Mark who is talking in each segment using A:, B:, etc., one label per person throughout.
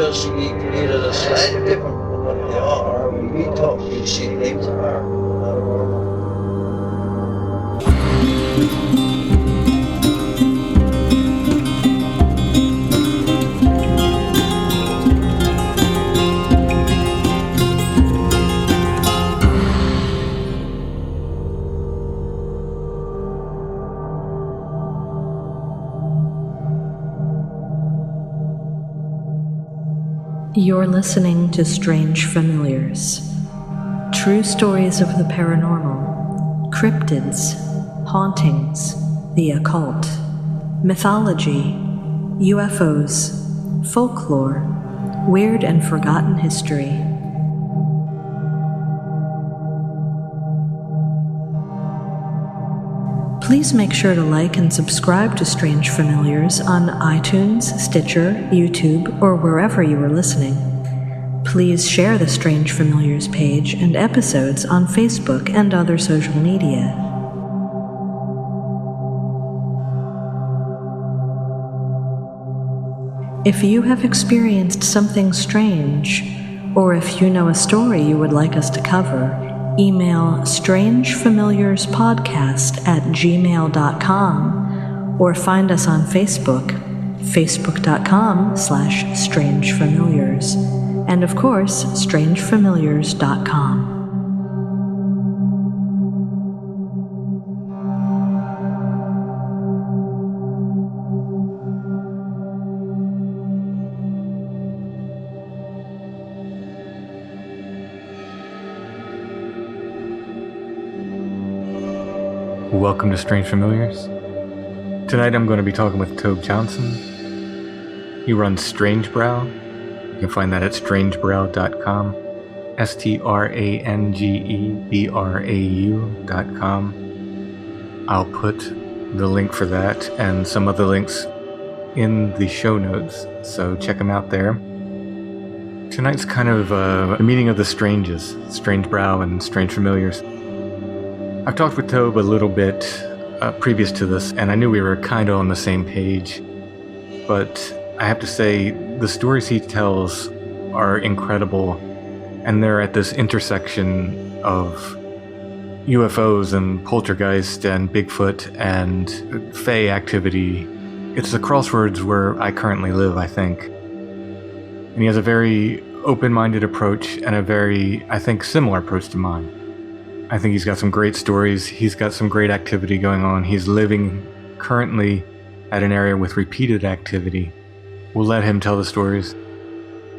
A: just either a slightly different from what they are, or we talk, we see things that are not normal.
B: You're listening to Strange Familiars. True stories of the paranormal, cryptids, hauntings, the occult, mythology, UFOs, folklore, weird and forgotten history. Please make sure to like and subscribe to Strange Familiars on iTunes, Stitcher, YouTube, or wherever you are listening. Please share the Strange Familiars page and episodes on Facebook and other social media. If you have experienced something strange, or if you know a story you would like us to cover, email strangefamiliarspodcast@gmail.com or find us on Facebook, facebook.com/strangefamiliars, and of course, strangefamiliars.com.
C: Welcome to Strange Familiars. Tonight I'm going to be talking with Tobe Johnson. He runs Strange Brau. You can find that at strangebrau.com. STRANGEBRAU.com. I'll put the link for that and some other links in the show notes, so check them out there. Tonight's kind of a meeting of the stranges, Strange Brau and Strange Familiars. I've talked with Tobe a little bit previous to this, and I knew we were kind of on the same page. But I have to say, the stories he tells are incredible, and they're at this intersection of UFOs and poltergeist and Bigfoot and Fae activity. It's the crossroads where I currently live, I think. And he has a very open-minded approach and a very, I think, similar approach to mine. I think he's got some great stories. He's got some great activity going on. He's living currently at an area with repeated activity. We'll let him tell the stories.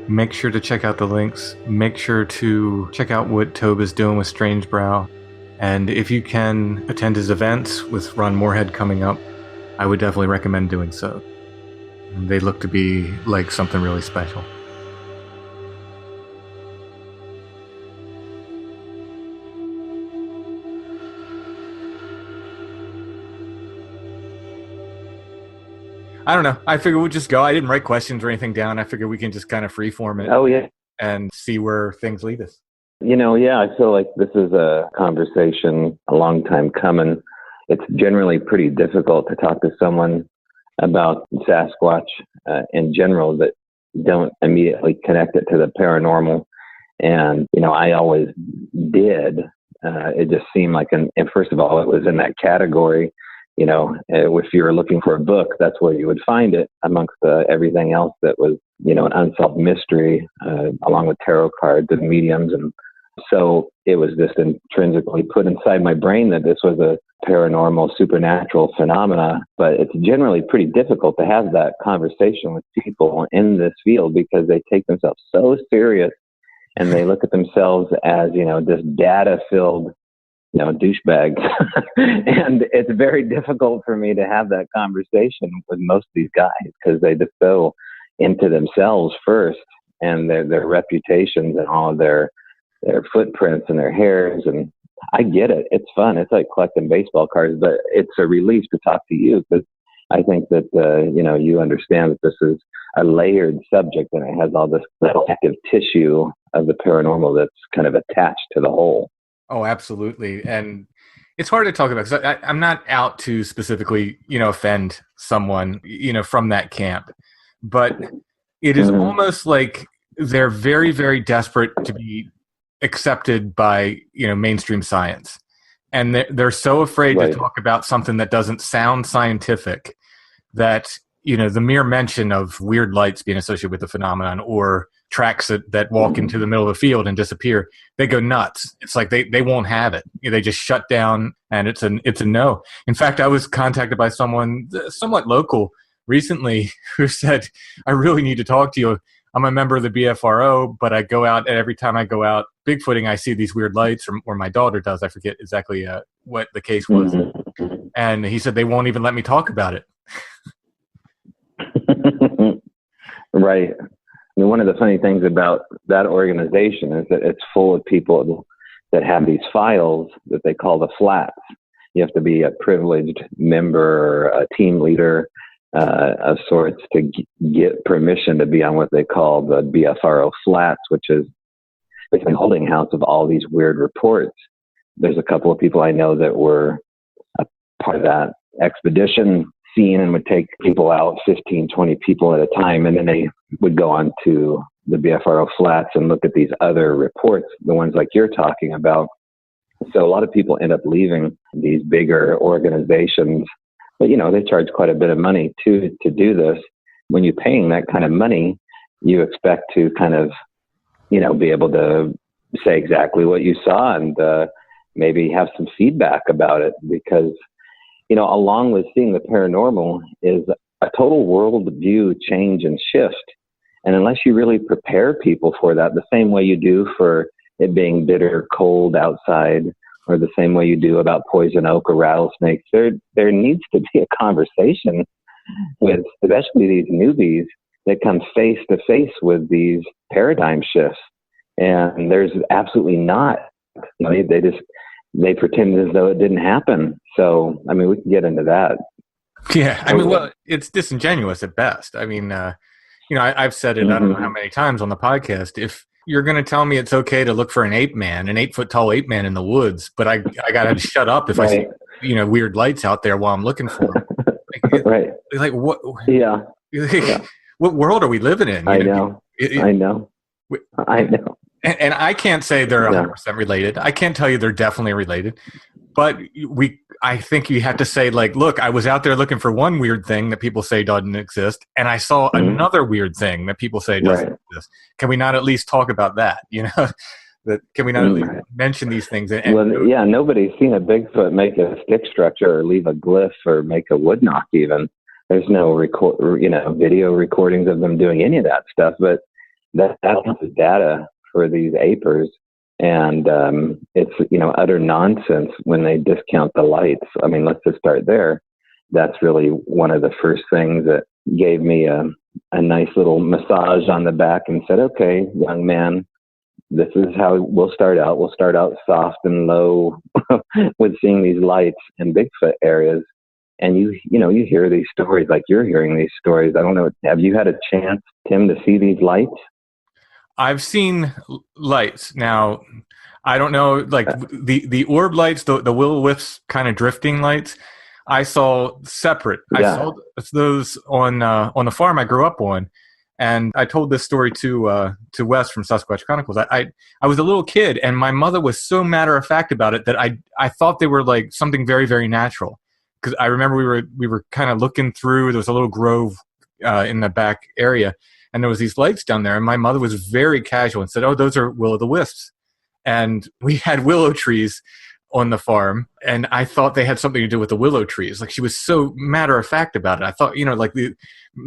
C: Make sure to check out the links. Make sure to check out what Tobe is doing with Strange Brau. And if you can attend his events with Ron Morehead coming up, I would definitely recommend doing so. They look to be like something really special. I don't know. I figure we'll just go. I didn't write questions or anything down. I figure we can just kind of freeform it.
D: Oh, yeah.
C: And see where things lead us.
D: Yeah, I feel like this is a conversation a long time coming. It's generally pretty difficult to talk to someone about Sasquatch in general that don't immediately connect it to the paranormal. And, I always did. It just seemed like, and first of all, it was in that category. If you were looking for a book, that's where you would find it amongst everything else that was, an unsolved mystery, along with tarot cards and mediums. And so it was just intrinsically put inside my brain that this was a paranormal, supernatural phenomena. But it's generally pretty difficult to have that conversation with people in this field because they take themselves so serious and they look at themselves as, this data-filled douchebag. And it's very difficult for me to have that conversation with most of these guys because they just go into themselves first and their reputations and all of their footprints and their hairs. And I get it. It's fun. It's like collecting baseball cards, but it's a relief to talk to you because I think that, you understand that this is a layered subject and it has all this collective tissue of the paranormal that's kind of attached to the whole.
C: Oh, absolutely. And it's hard to talk about because I'm not out to specifically, offend someone, from that camp. But it is almost like they're very, very desperate to be accepted by, mainstream science. And they're so afraid to talk about something that doesn't sound scientific that, the mere mention of weird lights being associated with the phenomenon, or tracks that walk into the middle of the field and disappear, they go nuts. It's like they won't have it. They just shut down, and it's a no. In fact, I was contacted by someone somewhat local recently who said, I really need to talk to you. I'm a member of the BFRO, but I go out, and every time I go out Bigfooting, I see these weird lights, or my daughter does. I forget exactly what the case was. And he said they won't even let me talk about it.
D: Right. I mean, one of the funny things about that organization is that it's full of people that have these files that they call the flats. You have to be a privileged member, or a team leader of sorts to get permission to be on what they call the BFRO flats, which is basically a holding house of all these weird reports. There's a couple of people I know that were a part of that expedition scene and would take people out, 15, 20 people at a time, and then they would go on to the BFRO flats and look at these other reports, the ones like you're talking about. So a lot of people end up leaving these bigger organizations, but they charge quite a bit of money to do this. When you're paying that kind of money, you expect to kind of, be able to say exactly what you saw and maybe have some feedback about it, because along with seeing the paranormal is a total worldview change and shift. And unless you really prepare people for that, the same way you do for it being bitter cold outside, or the same way you do about poison oak or rattlesnakes, there needs to be a conversation with, especially these newbies that come face to face with these paradigm shifts. And there's absolutely not. They pretend as though it didn't happen. So, I mean, we can get into that.
C: Yeah. I mean, well, it's disingenuous at best. I mean, I've said it, I don't know how many times on the podcast. If you're going to tell me it's okay to look for an 8-foot tall ape man in the woods, but I got to shut up if I see, weird lights out there while I'm looking for them.
D: Right.
C: Like what?
D: Yeah.
C: What world are we living in?
D: I know.
C: And I can't say they're 100% related. I can't tell you they're definitely related. But I think you have to say, like, look, I was out there looking for one weird thing that people say doesn't exist, and I saw another weird thing that people say doesn't exist. Can we not at least talk about that? Can we not at least mention these things?
D: Nobody's seen a Bigfoot make a stick structure or leave a glyph or make a wood knock even. There's no video recordings of them doing any of that stuff, but that's the data for these apers. And it's, utter nonsense when they discount the lights. I mean, let's just start there. That's really one of the first things that gave me a nice little massage on the back and said, okay, young man, this is how we'll start out. We'll start out soft and low with seeing these lights in Bigfoot areas. And you hear these stories like you're hearing these stories. I don't know. Have you had a chance, Tim, to see these lights?
C: I've seen lights. Now, I don't know, like the orb lights, the will-o-wisp kind of drifting lights, I saw separate. Yeah. I saw those on the farm I grew up on. And I told this story to Wes from Sasquatch Chronicles. I was a little kid, and my mother was so matter-of-fact about it that I thought they were like something very, very natural. Because I remember we were kind of looking through, there was a little grove in the back area, and there was these lights down there, and my mother was very casual and said, oh, those are will-o'-the-wisps. And we had willow trees on the farm, and I thought they had something to do with the willow trees. Like, she was so matter-of-fact about it. I thought, like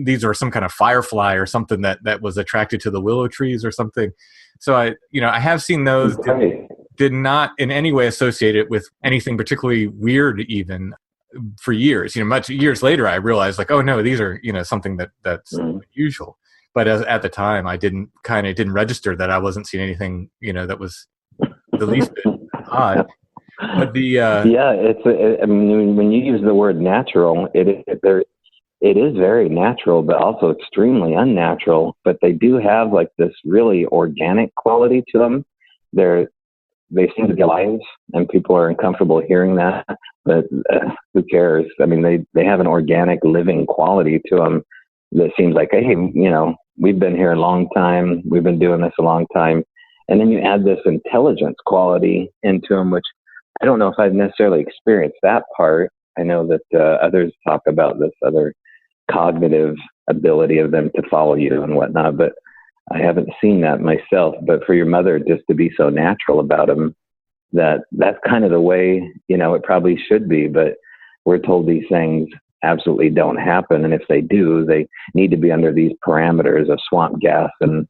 C: these are some kind of firefly or something that was attracted to the willow trees or something. So I have seen those, did not in any way associate it with anything particularly weird even for years. Much years later, I realized, like, oh no, these are, something that's unusual. But at the time, I didn't register that I wasn't seeing anything, that was the least bit odd. But I mean, when you use the word natural, it is very natural, but also extremely unnatural. But they do have like this really organic quality to them. They seem to be alive, and people are uncomfortable hearing that. But who cares? I mean, they have an organic living quality to them that seems like, hey,
D: we've been here a long time. We've been doing this a long time. And then you add this intelligence quality into them, which I don't know if I've necessarily experienced that part. I know that others talk about this other cognitive ability of them to follow you and whatnot, but I haven't seen that myself. But for your mother just to be so natural about them, that's kind of the way, it probably should be. But we're told these things absolutely don't happen. And if they do, they need to be under these parameters of swamp gas and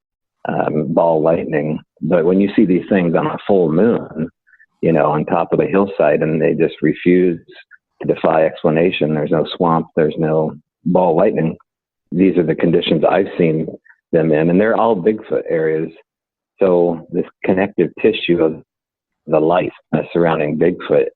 D: ball lightning. But when you see these things on a full moon, on top of a hillside, and they just refuse to defy explanation, there's no swamp, there's no ball lightning. These are the conditions I've seen them in, and they're all Bigfoot areas. So this connective tissue of the light surrounding Bigfoot,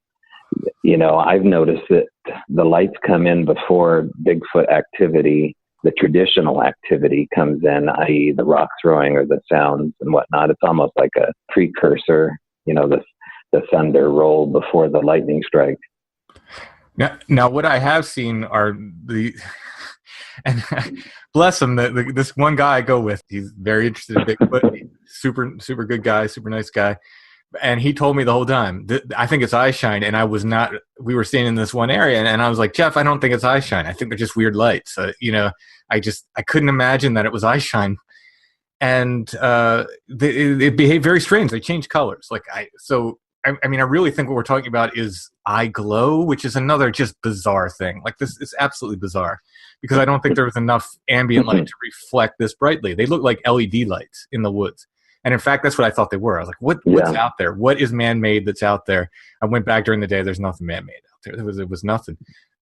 D: I've noticed that the lights come in before Bigfoot activity, the traditional activity comes in, i.e. the rock throwing or the sounds and whatnot. It's almost like a precursor, the thunder roll before the lightning strike.
C: Now what I have seen are and bless him, this one guy I go with, he's very interested in Bigfoot, super, super good guy, super nice guy. And he told me the whole time, I think it's eye shine. And we were staying in this one area, and I was like, Jeff, I don't think it's eye shine. I think they're just weird lights. I couldn't imagine that it was eye shine. And it behaved very strange. They changed colors. I really think what we're talking about is eye glow, which is another just bizarre thing. Like, this is absolutely bizarre, because I don't think there was enough ambient light to reflect this brightly. They look like LED lights in the woods. And in fact, that's what I thought they were. I was like, what's out there? What is man-made that's out there? I went back during the day. There's nothing man-made out there. There was nothing.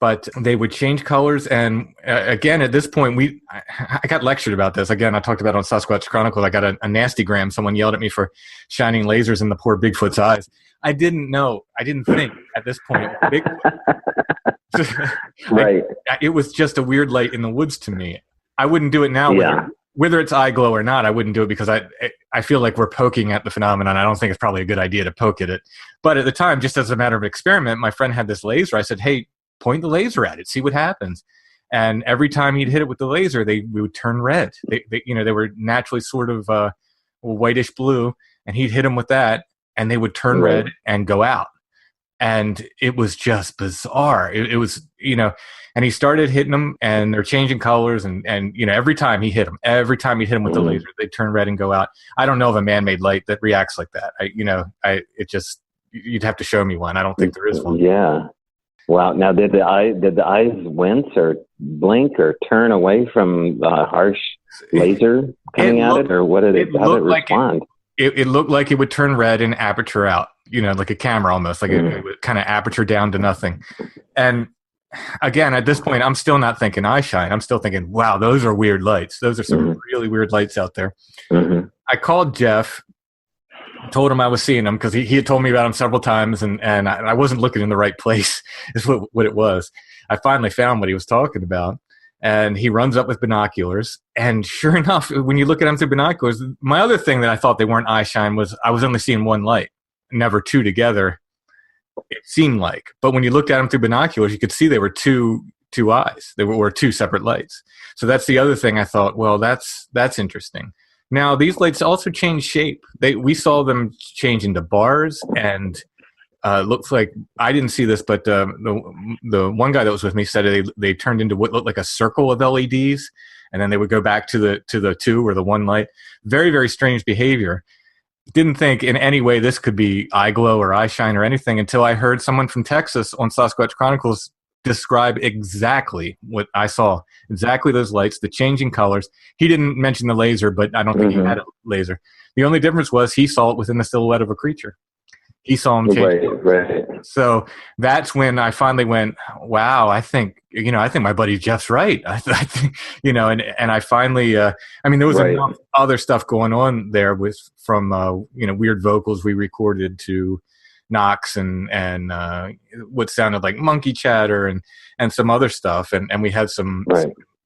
C: But they would change colors. And again, at this point, I got lectured about this. Again, I talked about it on Sasquatch Chronicles. I got a nasty gram. Someone yelled at me for shining lasers in the poor Bigfoot's eyes. I didn't know. I didn't think at this point. Bigfoot.
D: Right.
C: It was just a weird light in the woods to me. I wouldn't do it now. Whether it's eye glow or not, I wouldn't do it, because I feel like we're poking at the phenomenon. I don't think it's probably a good idea to poke at it. But at the time, just as a matter of experiment, my friend had this laser. I said, hey, point the laser at it, see what happens. And every time he'd hit it with the laser, we would turn red. They were naturally sort of whitish blue, and he'd hit them with that, and they would turn red and go out. And it was just bizarre. It was, and he started hitting them, and they're changing colors. And every time he hit them with the laser, they turn red and go out. I don't know of a man-made light that reacts like that. You'd have to show me one. I don't think there is one.
D: Yeah. Wow. Now, did the eyes wince or blink or turn away from the harsh laser coming at it, or what did it? How did it respond?
C: It looked like it would turn red and aperture out, like a camera almost, like it would kind of aperture down to nothing. And again, at this point, I'm still not thinking eye shine. I'm still thinking, wow, those are weird lights. Those are some really weird lights out there. I called Jeff, told him I was seeing them, because he had told me about them several times, and I wasn't looking in the right place is what it was. I finally found what he was talking about. And he runs up with binoculars. And sure enough, when you look at them through binoculars, my other thing that I thought they weren't eye shine was I was only seeing one light, never two together, it seemed like. But when you looked at them through binoculars, you could see they were two eyes. They were two separate lights. So that's the other thing I thought, well, that's interesting. Now, these lights also change shape. We saw them change into bars, and looks like, I didn't see this, but the one guy that was with me said they turned into what looked like a circle of LEDs, and then they would go back to the two or the one light. Very, very strange behavior. Didn't think in any way this could be eye glow or eye shine or anything until I heard someone from Texas on Sasquatch Chronicles describe exactly what I saw. Exactly those lights, the changing colors. He didn't mention the laser, but I don't think he had a laser. The only difference was he saw it within the silhouette of a creature. He saw him change. Right. So that's when I finally went, wow, I think my buddy Jeff's right. I think, and I finally, there was enough other stuff going on there from weird vocals we recorded to knocks and what sounded like monkey chatter and some other stuff. And we had some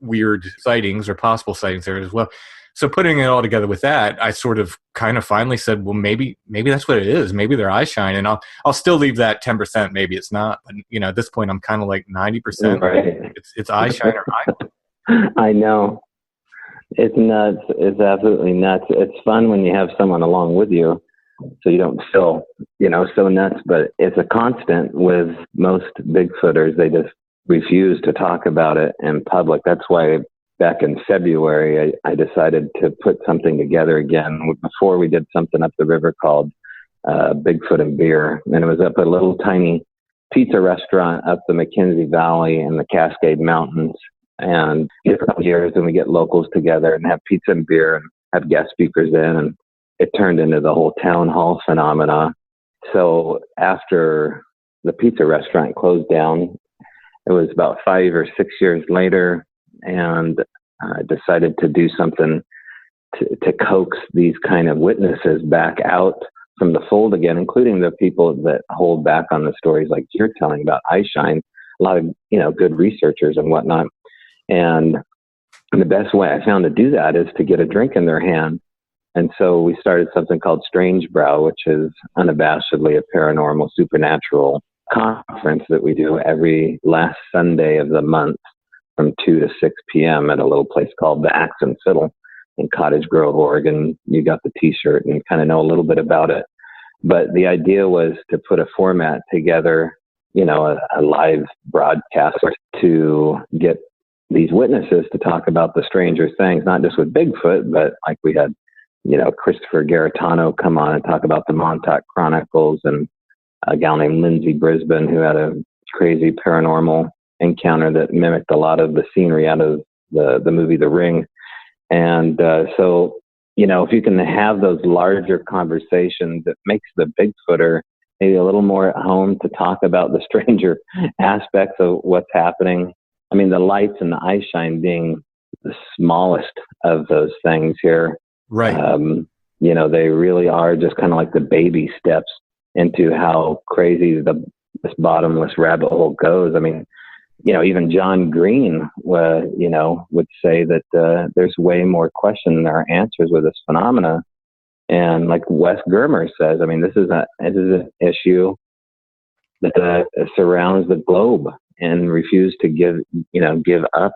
C: weird sightings or possible sightings there as well. So putting it all together with that, I sort of kind of finally said, well, maybe that's what it is. Maybe they're eye shine, and I'll still leave that 10%. Maybe it's not, but at this point, I'm kind of like 90%. Right. It's eye shine or eye.
D: I know. It's nuts. It's absolutely nuts. It's fun when you have someone along with you, so you don't feel, so nuts. But it's a constant with most Bigfooters. They just refuse to talk about it in public. That's why back in February, I decided to put something together again. Before, we did something up the river called Bigfoot and Beer, and it was up at a little tiny pizza restaurant up the McKenzie Valley in the Cascade Mountains. And a couple of years, and we get locals together and have pizza and beer and have guest speakers in, and it turned into the whole town hall phenomena. So after the pizza restaurant closed down, it was about 5 or 6 years later, and I decided to do something to coax these kind of witnesses back out from the fold again, including the people that hold back on the stories like you're telling about Eyeshine. A lot of good researchers and whatnot. And the best way I found to do that is to get a drink in their hand. And so we started something called Strange Brau, which is unabashedly a paranormal, supernatural conference that we do every last Sunday of the month from 2 to 6 p.m. at a little place called the Axe and Fiddle in Cottage Grove, Oregon. You got the T-shirt and kind of know a little bit about it. But the idea was to put a format together, a live broadcast to get these witnesses to talk about the stranger things, not just with Bigfoot, but like we had, Christopher Garetano come on and talk about the Montauk Chronicles, and a gal named Lindsay Brisbane who had a crazy paranormal encounter that mimicked a lot of the scenery out of the movie The Ring. And so, if you can have those larger conversations, it makes the Bigfooter maybe a little more at home to talk about the stranger aspects of what's happening. I mean, the lights and the eyeshine being the smallest of those things here.
C: Right.
D: They really are just kind of like the baby steps into how crazy this bottomless rabbit hole goes. I mean, even John Green, would say that there's way more questions than there are answers with this phenomena. And like Wes Germer says, I mean, this is an issue that surrounds the globe, and refuse to give up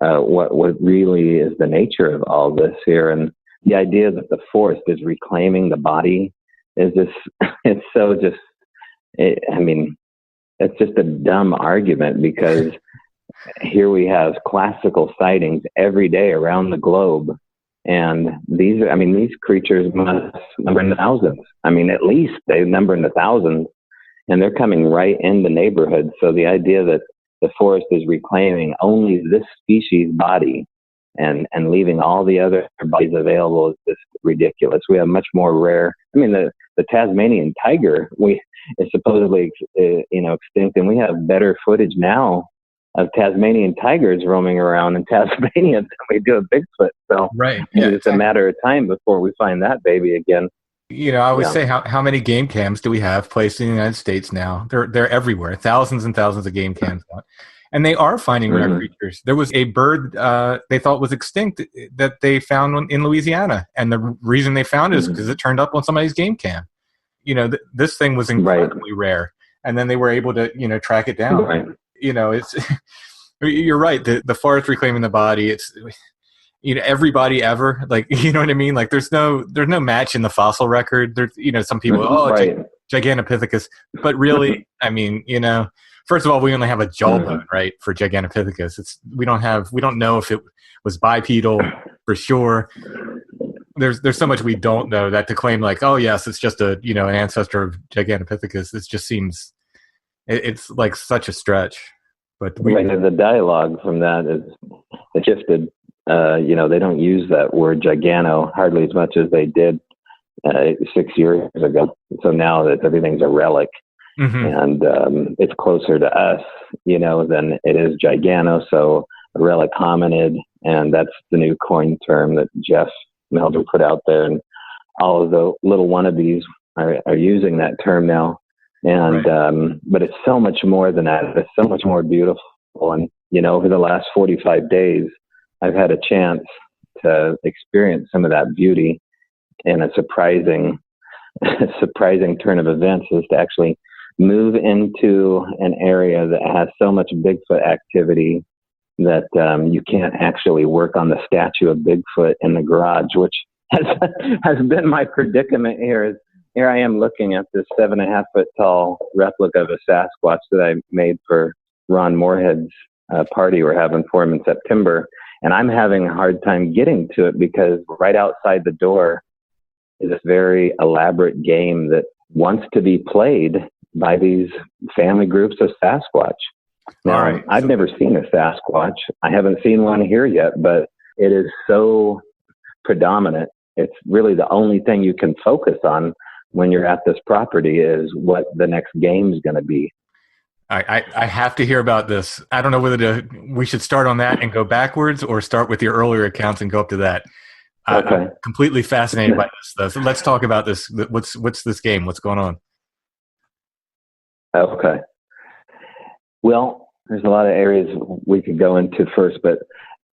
D: what really is the nature of all this here. And the idea that the forest is reclaiming the body is just, it's just a dumb argument, because here we have classical sightings every day around the globe. And these creatures must number in the thousands. I mean, at least they number in the thousands. And they're coming right in the neighborhood. So the idea that the forest is reclaiming only this species body and leaving all the other bodies available is just ridiculous. We have much more rare. I mean, the Tasmanian tiger is supposedly extinct, and we have better footage now of Tasmanian tigers roaming around in Tasmania than we do of Bigfoot. So
C: right. Yeah,
D: it's a matter of time before we find that baby again.
C: I always say, how many game cams do we have placed in the United States now? They're everywhere. Thousands and thousands of game cams. And they are finding rare creatures. There was a bird they thought was extinct that they found in Louisiana. And the reason they found it is because it turned up on somebody's game cam. This thing was incredibly rare. And then they were able to, track it down.
D: Right.
C: It's you're right. The forest reclaiming the body. It's everybody ever, like, you know what I mean? Like there's no match in the fossil record. There's, some people, Gigantopithecus, but really, I mean, first of all, we only have a jawbone, right, for Gigantopithecus. We don't know if it was bipedal for sure. There's so much we don't know that to claim like, oh yes, it's just an ancestor of Gigantopithecus. It just seems, it's like such a stretch. But
D: the dialogue from that is shifted. They don't use that word gigano hardly as much as they did 6 years ago. So now that everything's a relic, and it's closer to us, than it is gigano. So a relic hominid, and that's the new coin term that Jeff Melder put out there, and all of the little wannabes are using that term now. And but it's so much more than that. It's so much more beautiful. And over the last 45 days, I've had a chance to experience some of that beauty, and a surprising turn of events is to actually move into an area that has so much Bigfoot activity that you can't actually work on the statue of Bigfoot in the garage, which has been my predicament here. Here I am looking at this 7.5 foot tall replica of a Sasquatch that I made for Ron Morehead's party we're having for him in September. And I'm having a hard time getting to it because right outside the door is this very elaborate game that wants to be played by these family groups of Sasquatch. Now,
C: All right.
D: I've never seen a Sasquatch. I haven't seen one here yet, but it is so predominant. It's really the only thing you can focus on when you're at this property is what the next game is going to be.
C: I have to hear about this. I don't know whether we should start on that and go backwards or start with your earlier accounts and go up to that.
D: Okay.
C: I'm completely fascinated by this stuff. So let's talk about this. What's this game? What's going on?
D: Okay. Well, there's a lot of areas we could go into first, but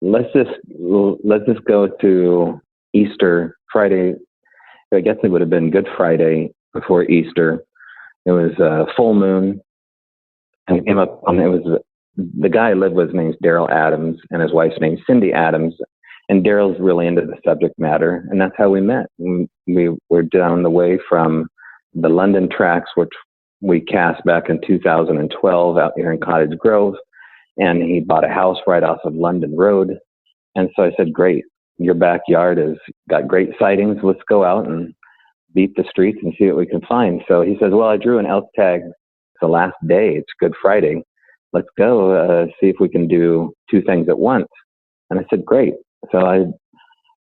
D: let's just go to Easter Friday. I guess it would have been Good Friday before Easter. It was a full moon, and it came up. It was the guy I lived with. His name's Daryl Adams, and his wife's name's Cindy Adams. And Daryl's really into the subject matter, and that's how we met. We were down the way from the London tracks, which we cast back in 2012 out here in Cottage Grove, and he bought a house right off of London Road. And so I said, great, your backyard has got great sightings. Let's go out and beat the streets and see what we can find. So he says, well, I drew an elk tag. It's the last day. It's Good Friday. Let's go see if we can do two things at once. And I said, great. So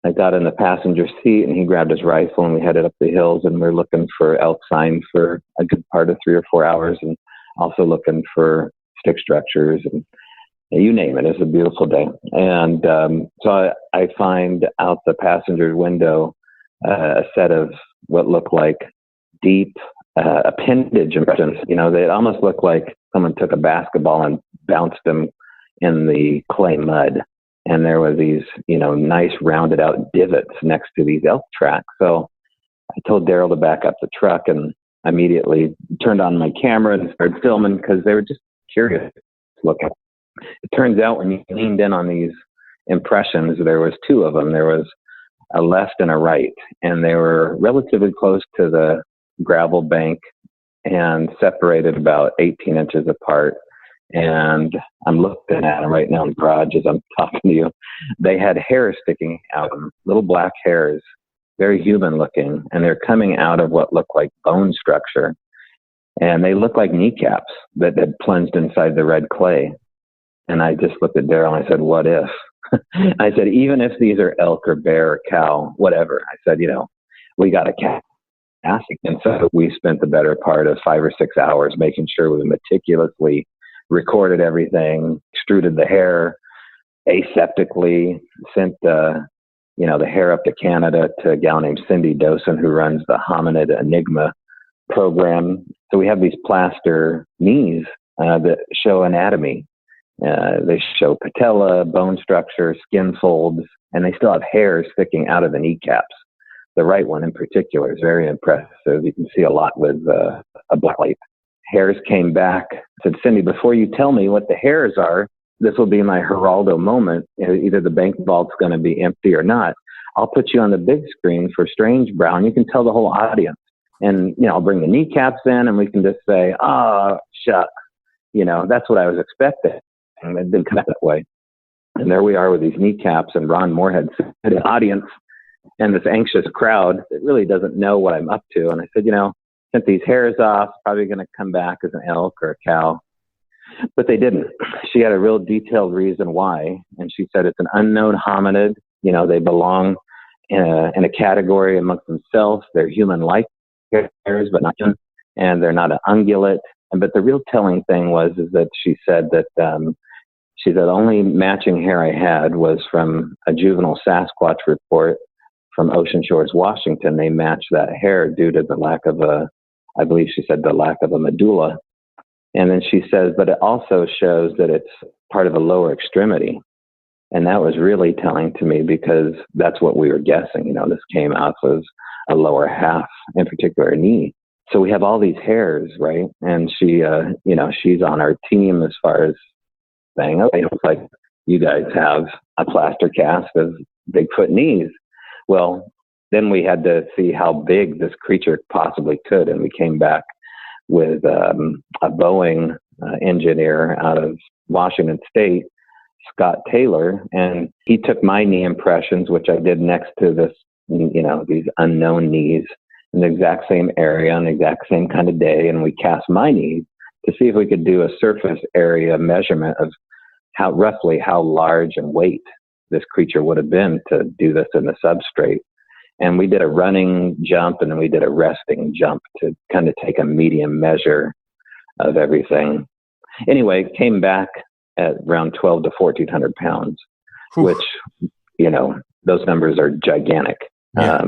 D: I got in the passenger seat, and he grabbed his rifle, and we headed up the hills, and we're looking for elk sign for a good part of 3 or 4 hours, and also looking for stick structures and you name it. It's a beautiful day. And so I find out the passenger window a set of what look like deep appendage impressions. You know, they almost look like someone took a basketball and bounced them in the clay mud. And there were these, you know, nice rounded out divots next to these elk tracks. So I told Daryl to back up the truck, and I immediately turned on my camera and started filming because they were just curious looking. It turns out when you leaned in on these impressions, there was 2 of them. There was a left and a right, and they were relatively close to the gravel bank and separated about 18 inches apart. And I'm looking at them right now in the garage as I'm talking to you. They had hair sticking out of them, little black hairs, very human looking, and they're coming out of what looked like bone structure. And they looked like kneecaps that had plunged inside the red clay. And I just looked at Daryl and I said, what if? I said, even if these are elk or bear or cow, whatever. I said, you know, we got a cat. And so we spent the better part of 5 or 6 hours making sure we meticulously recorded everything, extruded the hair aseptically, sent the hair up to Canada to a gal named Cindy Dosen, who runs the Hominid Enigma program. So we have these plaster knees that show anatomy. They show patella, bone structure, skin folds, and they still have hairs sticking out of the kneecaps. The right one in particular is very impressive. You can see a lot with a black light. Hairs came back. I said, Cindy, before you tell me what the hairs are, this will be my Geraldo moment. Either the bank vault's going to be empty or not. I'll put you on the big screen for Strange Brau, and you can tell the whole audience. And, you know, I'll bring the kneecaps in, and we can just say, oh, shucks. You know, that's what I was expecting. And it didn't come out that way. And there we are with these kneecaps, and Ron Morehead in the audience, and this anxious crowd that really doesn't know what I'm up to. And I said, you know, sent these hairs off, probably going to come back as an elk or a cow. But they didn't. She had a real detailed reason why. And she said it's an unknown hominid. You know, they belong in a category amongst themselves. They're human-like hairs, but not human. And they're not an ungulate. But the real telling thing is that she said that only matching hair I had was from a juvenile Sasquatch report from Ocean Shores, Washington. They matched that hair due to the lack of I believe she said the lack of a medulla. And then she says, but it also shows that it's part of a lower extremity. And that was really telling to me because that's what we were guessing. You know, this came off as a lower half, in particular a knee. So we have all these hairs, right? And she, she's on our team as far as saying, okay, it's like you guys have a plaster cast of Bigfoot knees. Well, then we had to see how big this creature possibly could. And we came back with a Boeing engineer out of Washington State, Scott Taylor, and he took my knee impressions, which I did next to this, these unknown knees in the exact same area on the exact same kind of day. And we cast my knees to see if we could do a surface area measurement of roughly how large and weight this creature would have been to do this in the substrate. And we did a running jump and then we did a resting jump to kind of take a medium measure of everything. Anyway, it came back at around 12 to 1,400 pounds,
C: Oof.
D: which, those numbers are gigantic.
C: Yeah.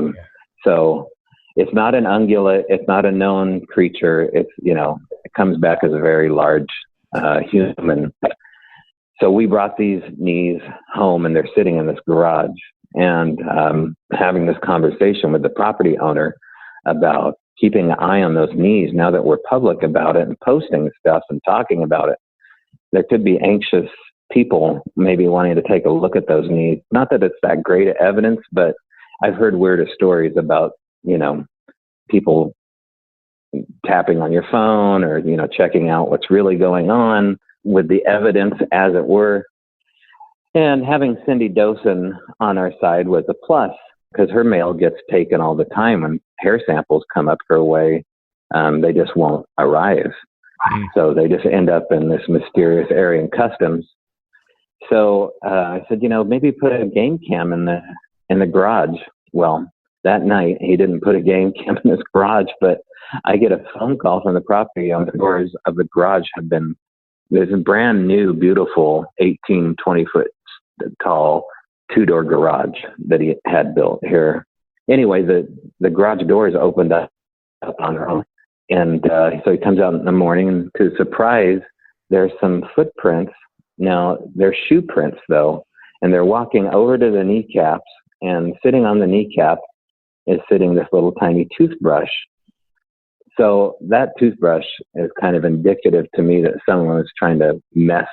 D: So it's not an ungulate. It's not a known creature. It's, it comes back as a very large human. So we brought these knees home and they're sitting in this garage, and having this conversation with the property owner about keeping an eye on those knees. Now that we're public about it and posting stuff and talking about it, there could be anxious people maybe wanting to take a look at those knees. Not that it's that great evidence, but I've heard weirder stories about, people tapping on your phone or, checking out what's really going on with the evidence, as it were. And having Cindy Dosen on our side was a plus, because her mail gets taken all the time when hair samples come up her way. They just won't arrive. So they just end up in this mysterious area in customs. So I said, maybe put a game cam in the garage. Well, that night he didn't put a game cam in his garage, but I get a phone call from the property owner. The doors of the garage there's a brand new, beautiful 18, 20 foot tall 2-door garage that he had built here. Anyway, the garage doors opened up on their own. And so he comes out in the morning, and to his surprise, there's some footprints. Now, they're shoe prints, though, and they're walking over to the kneecaps, and sitting on the kneecap is sitting this little tiny toothbrush. So that toothbrush is kind of indicative to me that someone was trying to mess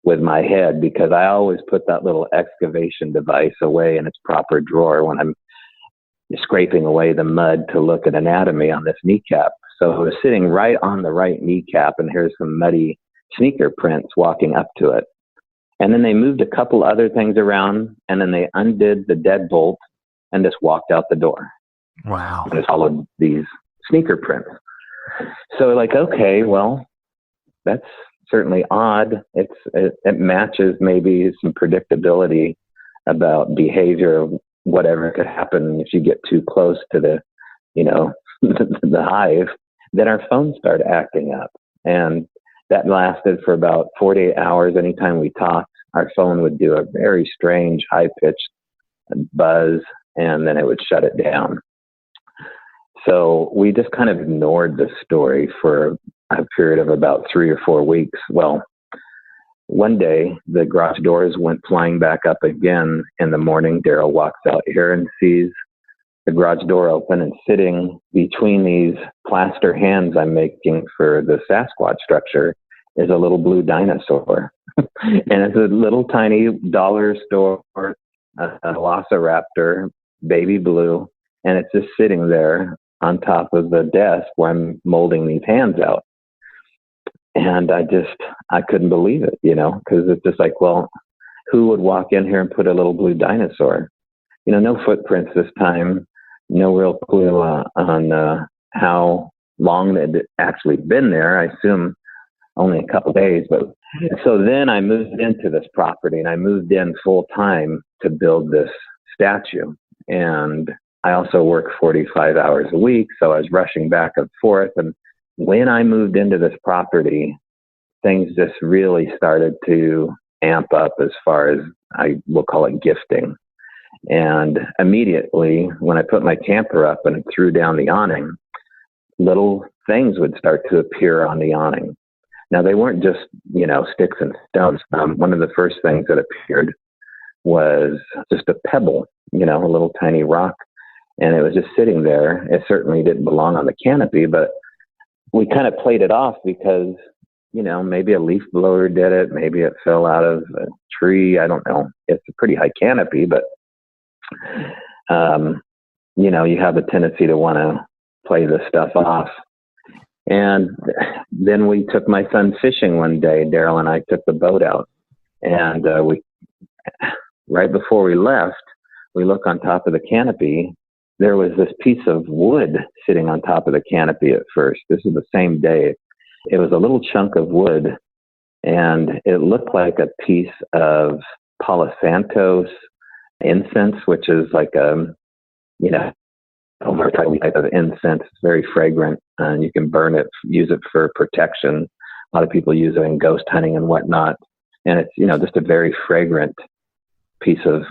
D: with my head, because I always put that little excavation device away in its proper drawer when I'm scraping away the mud to look at anatomy on this kneecap. So it was sitting right on the right kneecap, and here's some muddy sneaker prints walking up to it. And then they moved a couple other things around, and then they undid the deadbolt and just walked out the door.
C: Wow.
D: And just followed these sneaker prints. So okay, well, that's certainly odd. It matches maybe some predictability about behavior of whatever could happen if you get too close to the the hive. Then our phones started acting up, and that lasted for about 48 hours. Anytime we talked, our phone would do a very strange, high-pitched buzz, and then it would shut it down. So we just kind of ignored the story for a period of about 3 or 4 weeks. Well, one day, the garage doors went flying back up again in the morning. Daryl walks out here and sees the garage door open, and sitting between these plaster hands I'm making for the Sasquatch structure is a little blue dinosaur. And it's a little tiny dollar store, a velociraptor, baby blue, and it's just sitting there on top of the desk where I'm molding these hands out. And I couldn't believe it, because it's just like, well, who would walk in here and put a little blue dinosaur? No footprints this time, no real clue on how long it had actually been there. I assume only a couple of days. But so then I moved into this property, and I moved in full time to build this statue. And I also work 45 hours a week, so I was rushing back and forth. And when I moved into this property, things just really started to amp up as far as I will call it gifting. And immediately when I put my camper up and threw down the awning, little things would start to appear on the awning. Now, they weren't just, sticks and stones. One of the first things that appeared was just a pebble, a little tiny rock. And it was just sitting there. It certainly didn't belong on the canopy, but we kind of played it off because maybe a leaf blower did it. Maybe it fell out of a tree. I don't know. It's a pretty high canopy, but, you have a tendency to want to play this stuff off. And then we took my son fishing one day. Daryl and I took the boat out, and right before we left, we look on top of the canopy. There was this piece of wood sitting on top of the canopy at first. This is the same day. It was a little chunk of wood, and it looked like a piece of Palo Santos incense, which is like a type of incense. It's very fragrant, and you can burn it, use it for protection. A lot of people use it in ghost hunting and whatnot. And it's, just a very fragrant piece of,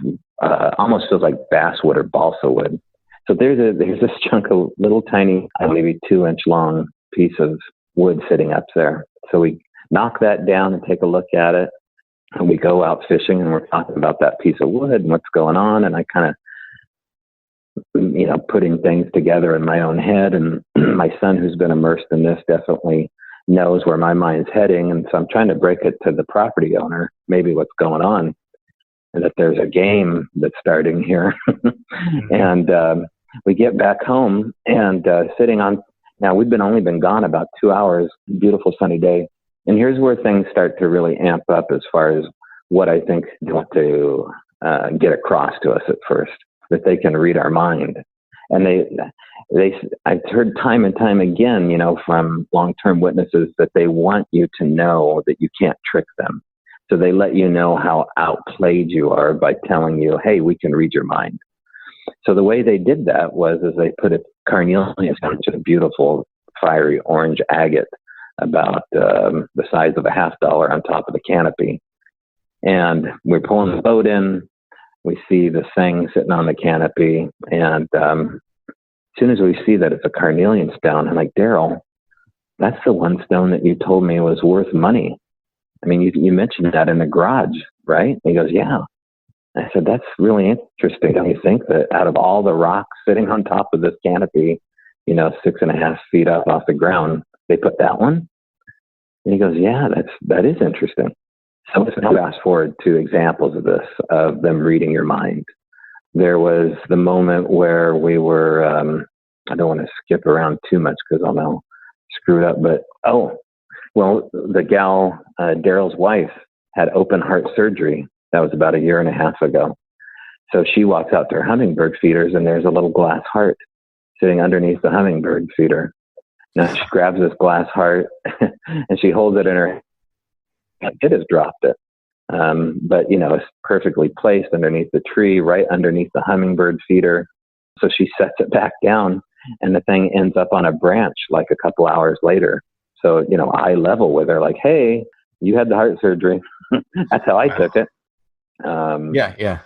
D: almost feels like basswood or balsa wood. So there's this chunk of little tiny, maybe 2-inch long piece of wood sitting up there. So we knock that down and take a look at it. And we go out fishing, and we're talking about that piece of wood and what's going on. And I kind of, putting things together in my own head. And my son, who's been immersed in this, definitely knows where my mind's heading. And so I'm trying to break it to the property owner, maybe what's going on, and that there's a game that's starting here. And we get back home, and now we've only been gone about 2 hours, beautiful sunny day. And here's where things start to really amp up as far as what I think they want to get across to us at first, that they can read our mind. And I've heard time and time again, from long-term witnesses, that they want you to know that you can't trick them. So they let you know how outplayed you are by telling you, hey, we can read your mind. So the way they did that was they put a carnelian, which is a beautiful fiery orange agate, about the size of a $50 on top of the canopy. And we're pulling the boat in. We see this thing sitting on the canopy. And as soon as we see that it's a carnelian stone, I'm like, Daryl, that's the one stone that you told me was worth money. I mean, you mentioned that in the garage, right? And he goes, yeah. I said, that's really interesting. Don't you think that out of all the rocks sitting on top of this canopy, 6.5 feet up off the ground, they put that one? And he goes, yeah, that is interesting. So let's now fast forward to examples of this, of them reading your mind. There was the moment where we were, I don't want to skip around too much because I'll now screw it up, but, the gal, Daryl's wife, had open heart surgery. That was about 1.5 years ago. So she walks out to her hummingbird feeders, and there's a little glass heart sitting underneath the hummingbird feeder. Now she grabs this glass heart and she holds it in her hand. It has dropped it. But, it's perfectly placed underneath the tree, right underneath the hummingbird feeder. So she sets it back down, and the thing ends up on a branch like a couple hours later. So, eye level with her, like, hey, you had the heart surgery. That's how I took it.
C: Yeah.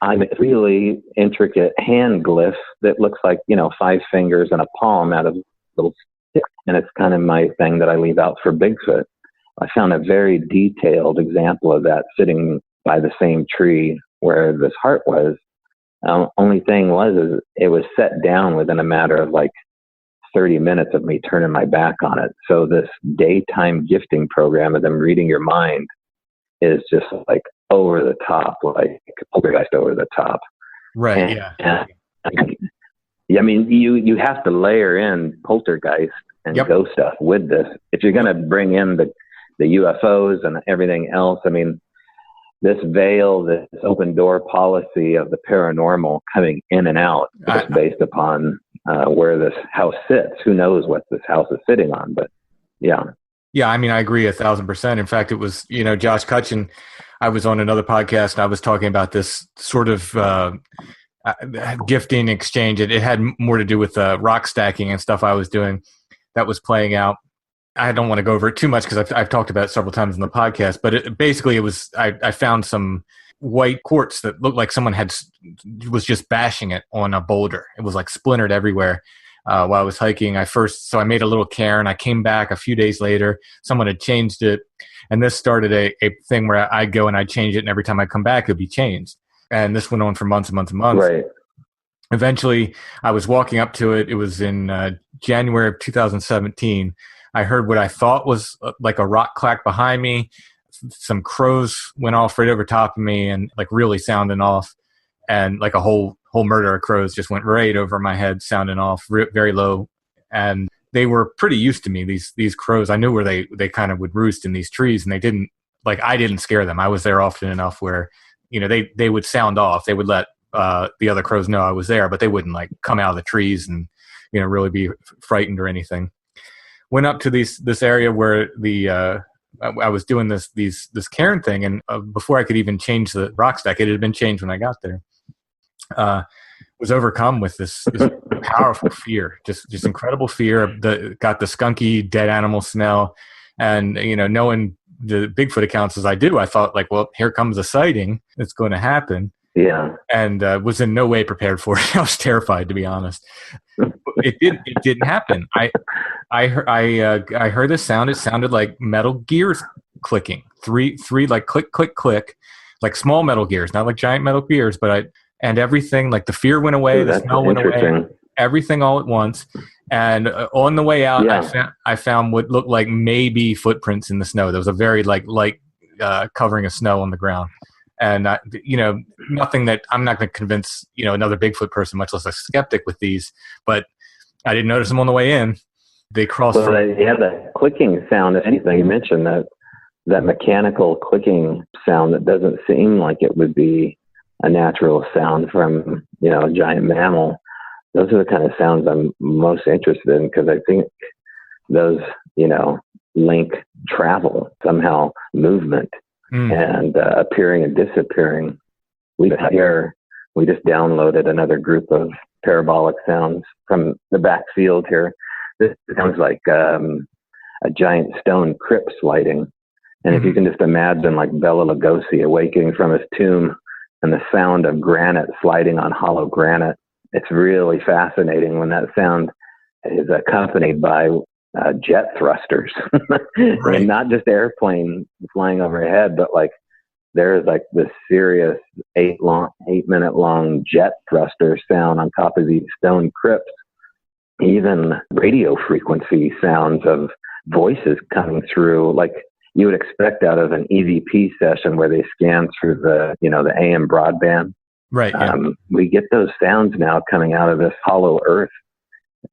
D: I'm a really intricate hand glyph that looks like, 5 fingers and a palm out of a little stick. And it's kind of my thing that I leave out for Bigfoot. I found a very detailed example of that sitting by the same tree where this heart was. Only thing is it was set down within a matter of like 30 minutes of me turning my back on it. So this daytime gifting program of them reading your mind is just like over the top, like poltergeist over the top.
C: Right.
D: I mean, you have to layer in poltergeist and ghost stuff with this. If you're going to bring in the UFOs and everything else, I mean, this veil, this open door policy of the paranormal coming in and out is based upon where this house sits. Who knows what this house is sitting on, but yeah.
C: Yeah, I mean, I agree 1,000%. In fact, it was, Josh Cutchin, I was on another podcast and I was talking about this sort of gifting exchange. It had more to do with rock stacking and stuff I was doing that was playing out. I don't want to go over it too much because I've talked about it several times in the podcast, but it was, I found some white quartz that looked like someone was just bashing it on a boulder. It was like splintered everywhere. While I was hiking, so I made a little cairn. I came back a few days later. Someone had changed it, and this started a thing where I'd go and I'd change it, and every time I come back, it'd be changed. And this went on for months and months and months.
D: Right.
C: Eventually, I was walking up to it. It was in January of 2017. I heard what I thought was like a rock clack behind me. Some crows went off right over top of me and like really sounding off, and like a whole murder of crows just went right over my head, sounding off very low. And they were pretty used to me. These crows, I knew where they kind of would roost in these trees, and they didn't like, I didn't scare them. I was there often enough where, you know, they would sound off. They would let the other crows know I was there, but they wouldn't like come out of the trees and, you know, really be frightened or anything. Went up to this area where I was doing this cairn thing, and before I could even change the rock stack, it had been changed when I got there. Was overcome with this powerful fear, just incredible fear. Got the skunky dead animal smell, and you know, knowing the Bigfoot accounts as I do, I thought like, well, here comes a sighting. It's going to happen.
D: Yeah,
C: and was in no way prepared for it. I was terrified, to be honest. It didn't happen. I heard this sound. It sounded like metal gears clicking. Three like click click click, like small metal gears, not like giant metal gears. And everything, like the fear went away, the smell went away, everything all at once. And on the way out, I found what looked like maybe footprints in the snow. There was a very light covering of snow on the ground. And, you know, nothing that I'm not going to convince, you know, another Bigfoot person, much less a skeptic with these. But I didn't notice them on the way in. They crossed.
D: Well, that clicking sound, if anything, you mentioned that mechanical clicking sound that doesn't seem like it would be a natural sound from, you know, a giant mammal. Those are the kind of sounds I'm most interested in, because I think those, you know, link travel, somehow movement, and appearing and disappearing. We just downloaded another group of parabolic sounds from the back field here. This sounds like a giant stone crypt sliding. And if you can just imagine like Bela Lugosi awakening from his tomb and the sound of granite sliding on hollow granite, it's really fascinating when that sound is accompanied by jet thrusters.
C: Right.
D: And not just airplane flying overhead, but like there's like this serious 8-minute long jet thruster sound on top of these stone crypts. Even radio frequency sounds of voices coming through, like you would expect out of an EVP session where they scan through the AM broadband.
C: Right. Yeah.
D: We get those sounds now coming out of this hollow earth,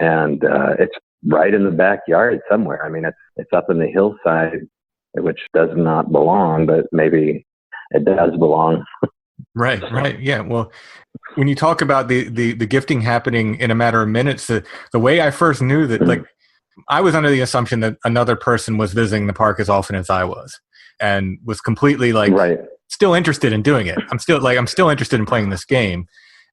D: and it's right in the backyard somewhere. I mean, it's up in the hillside, which does not belong, but maybe it does belong.
C: Right. Yeah. Well, when you talk about the gifting happening in a matter of minutes, the way I first knew that, like, I was under the assumption that another person was visiting the park as often as I was, and was completely still interested in doing it. I'm still interested in playing this game.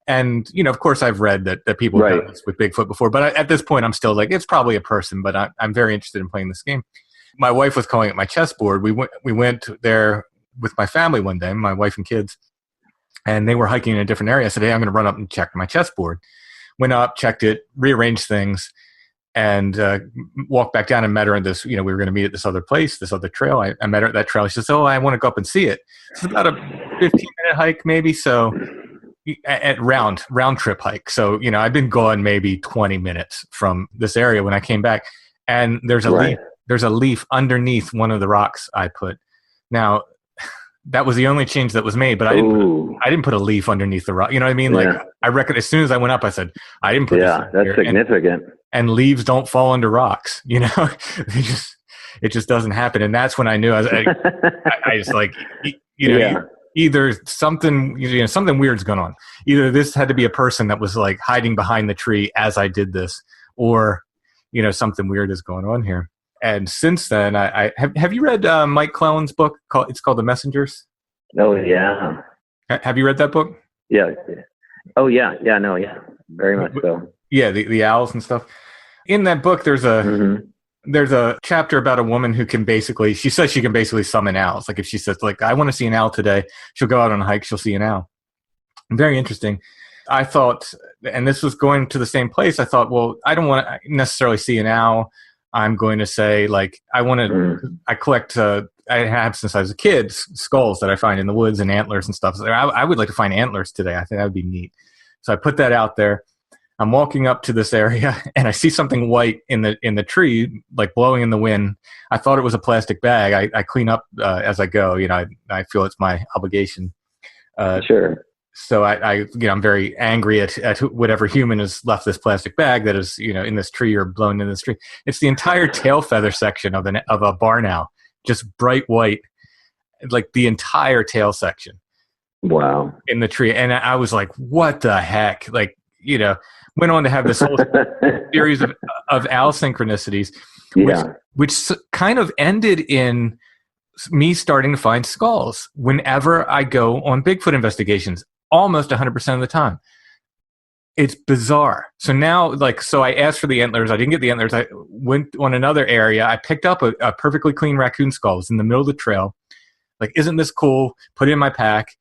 C: And, you know, of course I've read that people have done this with Bigfoot before, but at this point I'm still like, it's probably a person, but I'm very interested in playing this game. My wife was calling it my chessboard. We went there with my family one day, my wife and kids, and they were hiking in a different area. I said, hey, I'm going to run up and check my chessboard. Went up, checked it, rearranged things, and walked back down and met her in this, you know, we were going to meet at this other place, this other trail. I met her at that trail. She says, oh, I want to go up and see it. It's about a 15-minute hike maybe, so at round trip hike. So, you know, I've been gone maybe 20 minutes from this area when I came back, and there's a leaf underneath one of the rocks I put. Now, that was the only change that was made, but I didn't put a leaf underneath the rock. You know what I mean? Like, I reckon as soon as I went up, I said, I didn't put this
D: that's
C: here.
D: significant.
C: And leaves don't fall under rocks, you know. It just doesn't happen. And that's when I knew I just like, you know, either something weird's going on. Either this had to be a person that was like hiding behind the tree as I did this, or, you know, something weird is going on here. And since then, I have you read Mike Clelland's book? It's called The Messengers.
D: Oh yeah.
C: Have you read that book?
D: Yeah. Oh yeah. Yeah. No. Yeah. Very much so.
C: Yeah. The owls and stuff. In that book, there's a chapter about a woman who can she says she can basically summon owls. Like if she says, like, I want to see an owl today, she'll go out on a hike, she'll see an owl. Very interesting. I thought, and this was going to the same place, I thought, well, I don't want to necessarily see an owl. I'm going to say, like, I collect, I have since I was a kid, skulls that I find in the woods and antlers and stuff. So I would like to find antlers today. I think that would be neat. So I put that out there. I'm walking up to this area and I see something white in the tree, like blowing in the wind. I thought it was a plastic bag. I clean up as I go. I feel it's my obligation.
D: Sure.
C: So I'm very angry at whatever human has left this plastic bag that is, in this tree or blown in this tree. It's the entire tail feather section of a barn owl, just bright white, like the entire tail section.
D: Wow.
C: In the tree. And I was like, what the heck? Like, went on to have this whole series of owl synchronicities, which kind of ended in me starting to find skulls whenever I go on Bigfoot investigations, almost 100% of the time. It's bizarre. So now, I asked for the antlers. I didn't get the antlers. I went on another area. I picked up a perfectly clean raccoon skull. It was in the middle of the trail. Like, isn't this cool? Put it in my pack.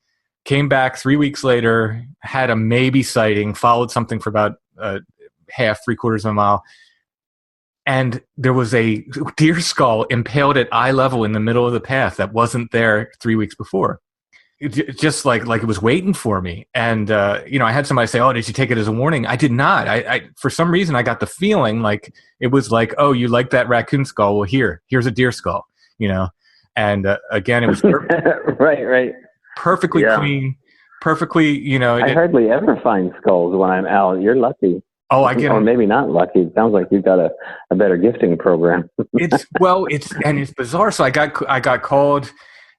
C: Came back 3 weeks later, had a maybe sighting, followed something for about three-quarters of a mile. And there was a deer skull impaled at eye level in the middle of the path that wasn't there 3 weeks before. It just like it was waiting for me. And, I had somebody say, oh, did you take it as a warning? I did not. I for some reason, I got the feeling like it was like, oh, you like that raccoon skull? Well, here's a deer skull, And again, it was
D: right.
C: Perfectly clean, perfectly,
D: I hardly ever find skulls when I'm out. You're lucky.
C: Oh, I get
D: Or
C: it.
D: maybe not lucky. It sounds like you've got a better gifting program.
C: It's bizarre. So I got called.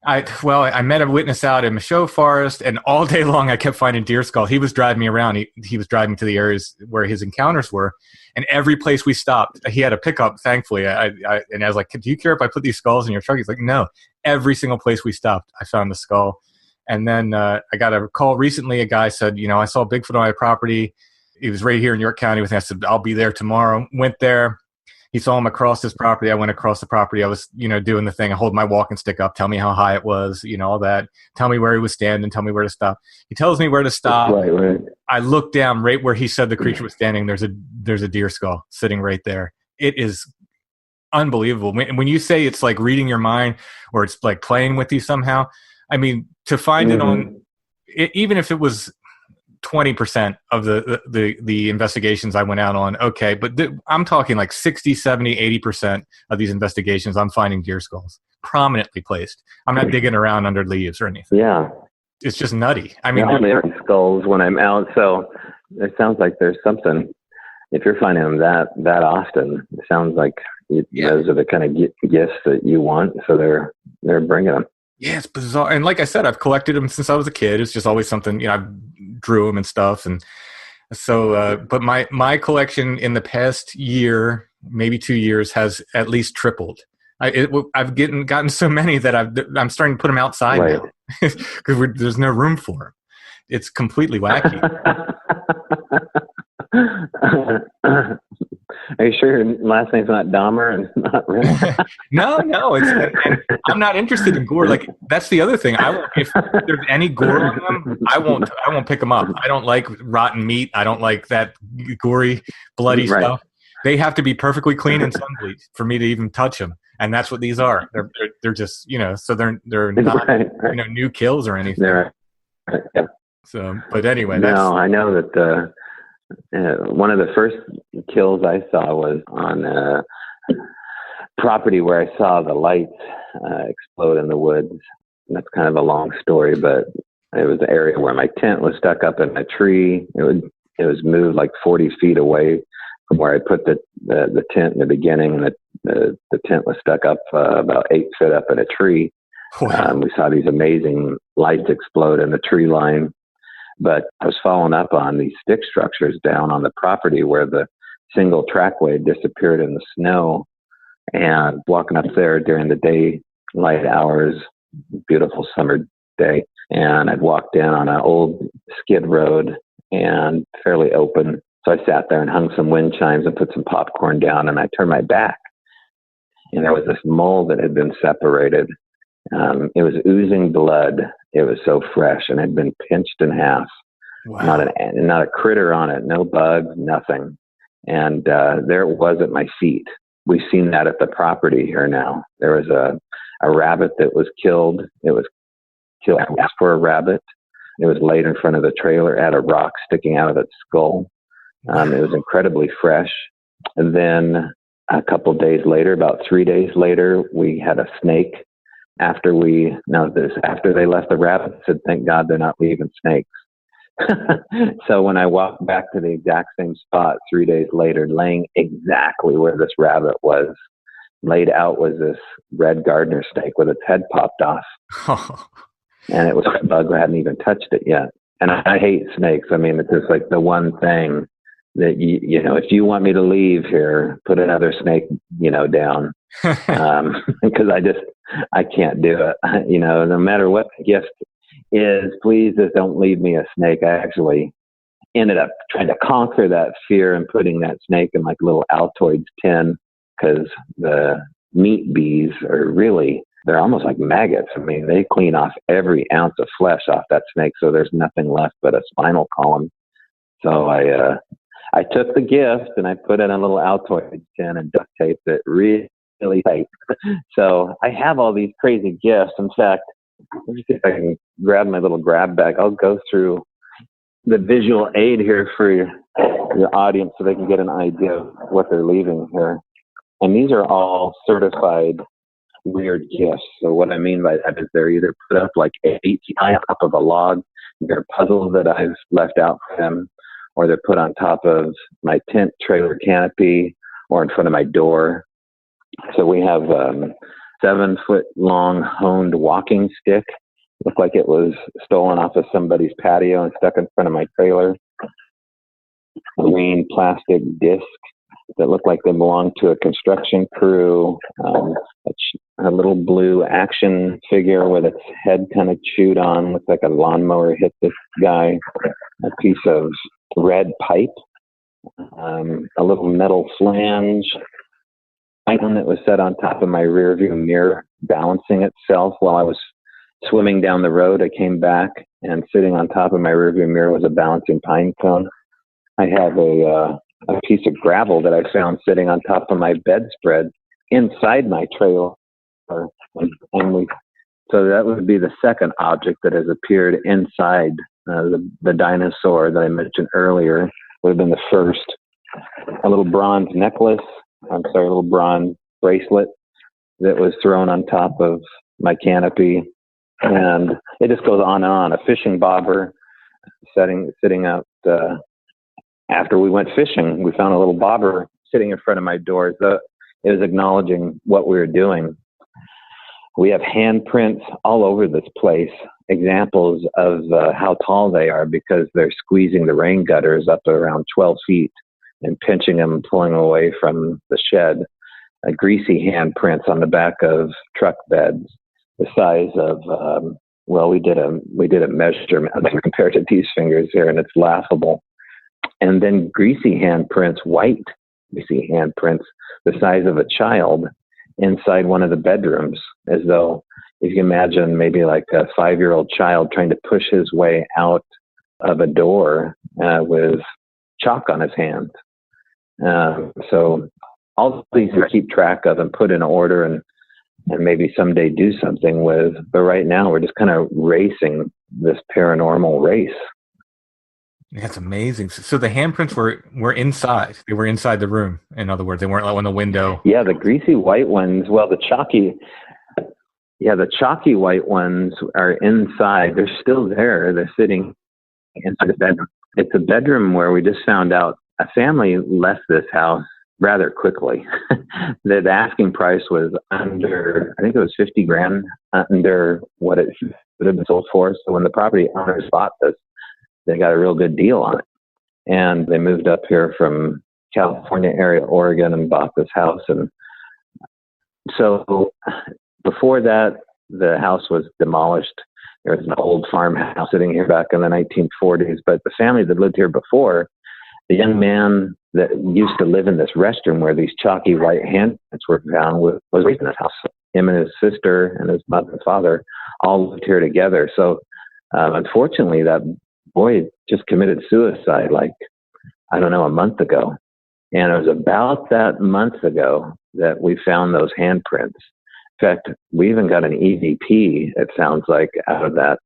C: I met a witness out in Michaud Forest, and all day long I kept finding deer skull. He was driving me around. He was driving to the areas where his encounters were, and every place we stopped, he had a pickup. Thankfully, and I was like, "Do you care if I put these skulls in your truck?" He's like, "No." Every single place we stopped, I found the skull. And then I got a call recently. A guy said, I saw Bigfoot on my property. He was right here in York County with me. I said, I'll be there tomorrow. Went there. He saw him across his property. I went across the property. I was, doing the thing. I hold my walking stick up, tell me how high it was, all that. Tell me where he was standing, tell me where to stop. He tells me where to stop.
D: Right.
C: I look down right where he said the creature was standing. There's a deer skull sitting right there. It is unbelievable. When you say it's like reading your mind or it's like playing with you somehow, I mean, to find it on, even if it was 20% of the investigations I went out on, okay, but I'm talking like 60, 70, 80% of these investigations, I'm finding deer skulls prominently placed. I'm not digging around under leaves or anything.
D: Yeah.
C: It's just nutty. I mean,
D: there are skulls when I'm out, so it sounds like there's something. If you're finding them that often, it sounds like those are the kind of gifts that you want, so they're bringing them.
C: Yeah, it's bizarre. And like I said, I've collected them since I was a kid. It's just always something, I drew them and stuff. And so, but my collection in the past year, maybe 2 years, has at least tripled. I've gotten so many that I'm starting to put them outside now because there's no room for them. It's completely wacky.
D: Are you sure your last name's not Dahmer and not Rick?
C: No. And I'm not interested in gore. Like, that's the other thing. If there's any gore on them, I won't pick them up. I don't like rotten meat. I don't like that gory, bloody stuff. They have to be perfectly clean and sun bleached for me to even touch them. And that's what these are. They're just, so they're not, new kills or anything.
D: Right. Yeah.
C: So, but anyway,
D: I know that one of the first kills I saw was on a property where I saw the lights explode in the woods. That's kind of a long story, but it was an area where my tent was stuck up in a tree. It was moved like 40 feet away from where I put the tent in the beginning, and the tent was stuck up about 8 feet up in a tree.
C: Wow.
D: We saw these amazing lights explode in the tree line. But I was following up on these stick structures down on the property where the single trackway disappeared in the snow, and walking up there during the daylight hours, beautiful summer day. And I'd walked in on an old skid road and fairly open. So I sat there and hung some wind chimes and put some popcorn down, and I turned my back. And there was this mole that had been separated. It was oozing blood. It was so fresh and had been pinched in half.
C: Wow.
D: Not a critter on it, no bugs, nothing. And there it was at my feet. We've seen that at the property here now. There was a rabbit that was killed. It was killed for a rabbit. It was laid in front of the trailer, had a rock sticking out of its skull. It was incredibly fresh. And then a couple of days later, about 3 days later, we had a snake. After they left the rabbit, said, "Thank God they're not leaving snakes." So when I walked back to the exact same spot 3 days later, laying exactly where this rabbit was, laid out was this red gardener snake with its head popped off. And it was a bug. I hadn't even touched it yet. And I hate snakes. I mean, it's just like the one thing that, if you want me to leave here, put another snake, down. Because I can't do it. No matter what the gift is, please just don't leave me a snake. I actually ended up trying to conquer that fear and putting that snake in like a little Altoids tin, because the meat bees they're almost like maggots. I mean, they clean off every ounce of flesh off that snake, so there's nothing left but a spinal column. So I took the gift and I put it in a little Altoids tin and duct taped it really tight. So I have all these crazy gifts. In fact, let me see if I can grab my little grab bag. I'll go through the visual aid here for your audience so they can get an idea of what they're leaving here. And these are all certified weird gifts. So what I mean by that is they're either put up like 8 feet high on top of a log. They're puzzles that I've left out for them, or they're put on top of my tent trailer canopy or in front of my door. So we have 7-foot long honed walking stick. Looked like it was stolen off of somebody's patio and stuck in front of my trailer. A green plastic disc that looked like they belonged to a construction crew. A little blue action figure with its head kind of chewed on. Looks like a lawnmower hit this guy. A piece of red pipe. A little metal flange. Item that was set on top of my rear view mirror, balancing itself while I was swimming down the road. I came back, and sitting on top of my rear view mirror was a balancing pine cone. I have a piece of gravel that I found sitting on top of my bedspread inside my trailer. So that would be the second object that has appeared inside the dinosaur that I mentioned earlier. Would have been the first. A little bronze bracelet that was thrown on top of my canopy. And it just goes on and on. A fishing bobber sitting out after we went fishing. We found a little bobber sitting in front of my door. It was acknowledging what we were doing. We have handprints all over this place, examples of how tall they are, because they're squeezing the rain gutters up to around 12 feet and pinching them and pulling them away from the shed. Greasy handprints on the back of truck beds, the size of, we did a measurement compared to these fingers here, and it's laughable. And then greasy handprints, white greasy handprints, the size of a child inside one of the bedrooms, as though, if you imagine maybe like a 5-year-old child trying to push his way out of a door with chalk on his hands. So all these to keep track of and put in order and maybe someday do something with. But right now we're just kind of racing this paranormal race.
C: That's amazing. So the handprints were inside. They were inside the room. In other words, they weren't like on the window.
D: Yeah, the greasy white ones. Well, the chalky white ones are inside. They're still there. They're sitting inside the bedroom. It's a bedroom where we just found out a family left this house rather quickly. The asking price was under, I think it was $50,000 under what it would have been sold for. So when the property owners bought this, they got a real good deal on it. And they moved up here from California area, Oregon, and bought this house. And so before that, the house was demolished. There was an old farmhouse sitting here back in the 1940s. But the family that lived here before, the young man that used to live in this restroom where these chalky white handprints were found was raised in this house. Him and his sister and his mother and father all lived here together. So unfortunately, that boy just committed suicide a month ago. And it was about that month ago that we found those handprints. In fact, we even got an EVP, it sounds like, out of that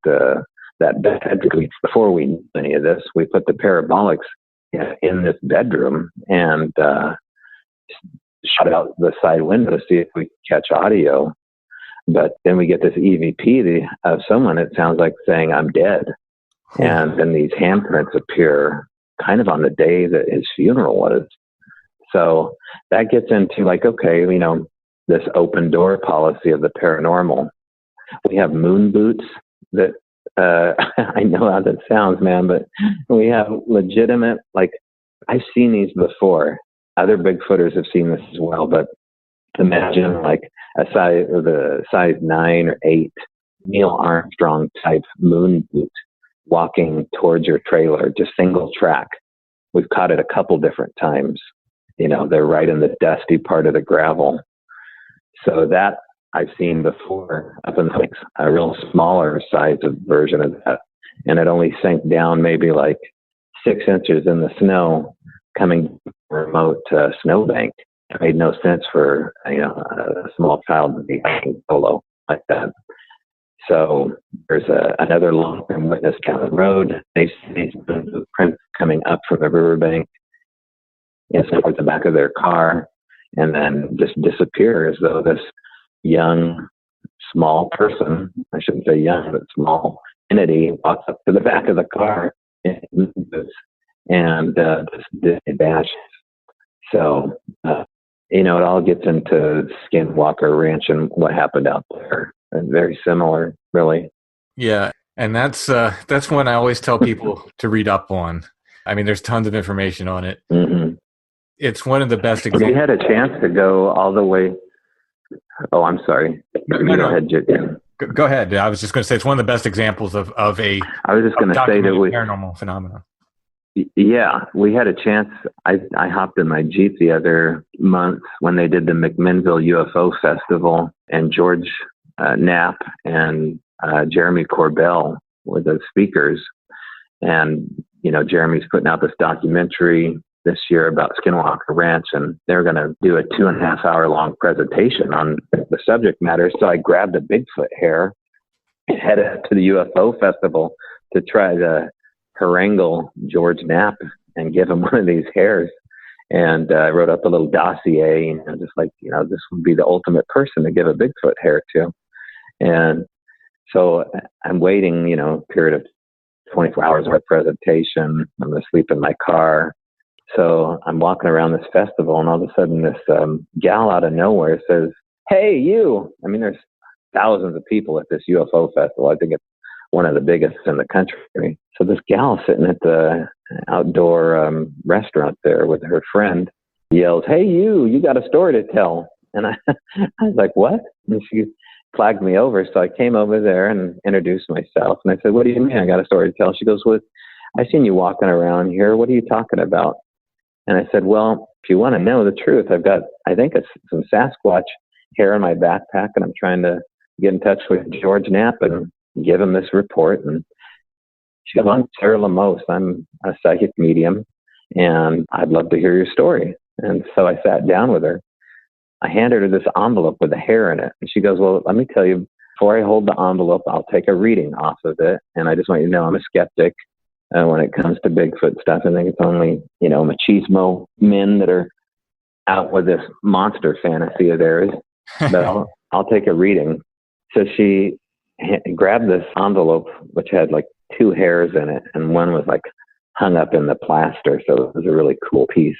D: bed. Before we knew any of this, we put the parabolics in this bedroom and shut out the side window to see if we could catch audio. But then we get this EVP of someone, it sounds like, saying, "I'm dead." And then these handprints appear kind of on the day that his funeral was. So that gets into like, okay, this open door policy of the paranormal. We have moon boots that, I know how that sounds, man, but we have legitimate, like, I've seen these before. Other Bigfooters have seen this as well, but imagine like the size 9 or 8 Neil Armstrong type moon boot walking towards your trailer, just single track. We've caught it a couple different times. They're right in the dusty part of the gravel. So that I've seen before up in a real smaller size version of that. And it only sank down maybe like 6 inches in the snow coming from a remote snowbank. It made no sense for a small child to be hiking solo like that. So there's another long-term witness down the road. They see these prints coming up from the riverbank towards the back of their car, and then just disappear as though this young, small person, I shouldn't say young, but small entity, walks up to the back of the car and just vanishes. So, it all gets into Skinwalker Ranch and what happened out there. And very similar, really.
C: Yeah, and that's one I always tell people to read up on. I mean, there's tons of information on it.
D: Mm-hmm.
C: It's one of the best examples.
D: We had a chance to go all the way. Oh, I'm sorry.
C: No. Go ahead. I was just going to say it's one of the best examples of a. I was just going to say that paranormal phenomenon.
D: Yeah, we had a chance. I hopped in my Jeep the other month when they did the McMinnville UFO Festival, and George Knapp and Jeremy Corbell were the speakers. And, Jeremy's putting out this documentary this year about Skinwalker Ranch, and they're going to do a 2.5 hour long presentation on the subject matter. So I grabbed a Bigfoot hair and headed to the UFO Festival to try to harangue George Knapp and give him one of these hairs. And I wrote up a little dossier, just like, this would be the ultimate person to give a Bigfoot hair to. And so I'm waiting, a period of 24 hours of a presentation. I'm going to sleep in my car. So I'm walking around this festival, and all of a sudden this gal out of nowhere says, "Hey, you." I mean, there's thousands of people at this UFO festival. I think it's one of the biggest in the country. So this gal sitting at the outdoor restaurant there with her friend yells, "Hey, you got a story to tell." And I was like, "What?" And she flagged me over. So I came over there and introduced myself. And I said, "What do you mean I got a story to tell?" She goes, "Well, I seen you walking around here. What are you talking about?" And I said, "Well, if you want to know the truth, I've got, I think, some Sasquatch hair in my backpack, and I'm trying to get in touch with George Knapp and give him this report." And she goes, "I'm Sarah Lamos. I'm a psychic medium, and I'd love to hear your story." And so I sat down with her. I handed her this envelope with a hair in it. And she goes, "Well, let me tell you, before I hold the envelope, I'll take a reading off of it. And I just want you to know I'm a skeptic when it comes to Bigfoot stuff. I think it's only, machismo men that are out with this monster fantasy of theirs. But I'll take a reading." So she grabbed this envelope, which had like 2 hairs in it, and one was like hung up in the plaster. So it was a really cool piece.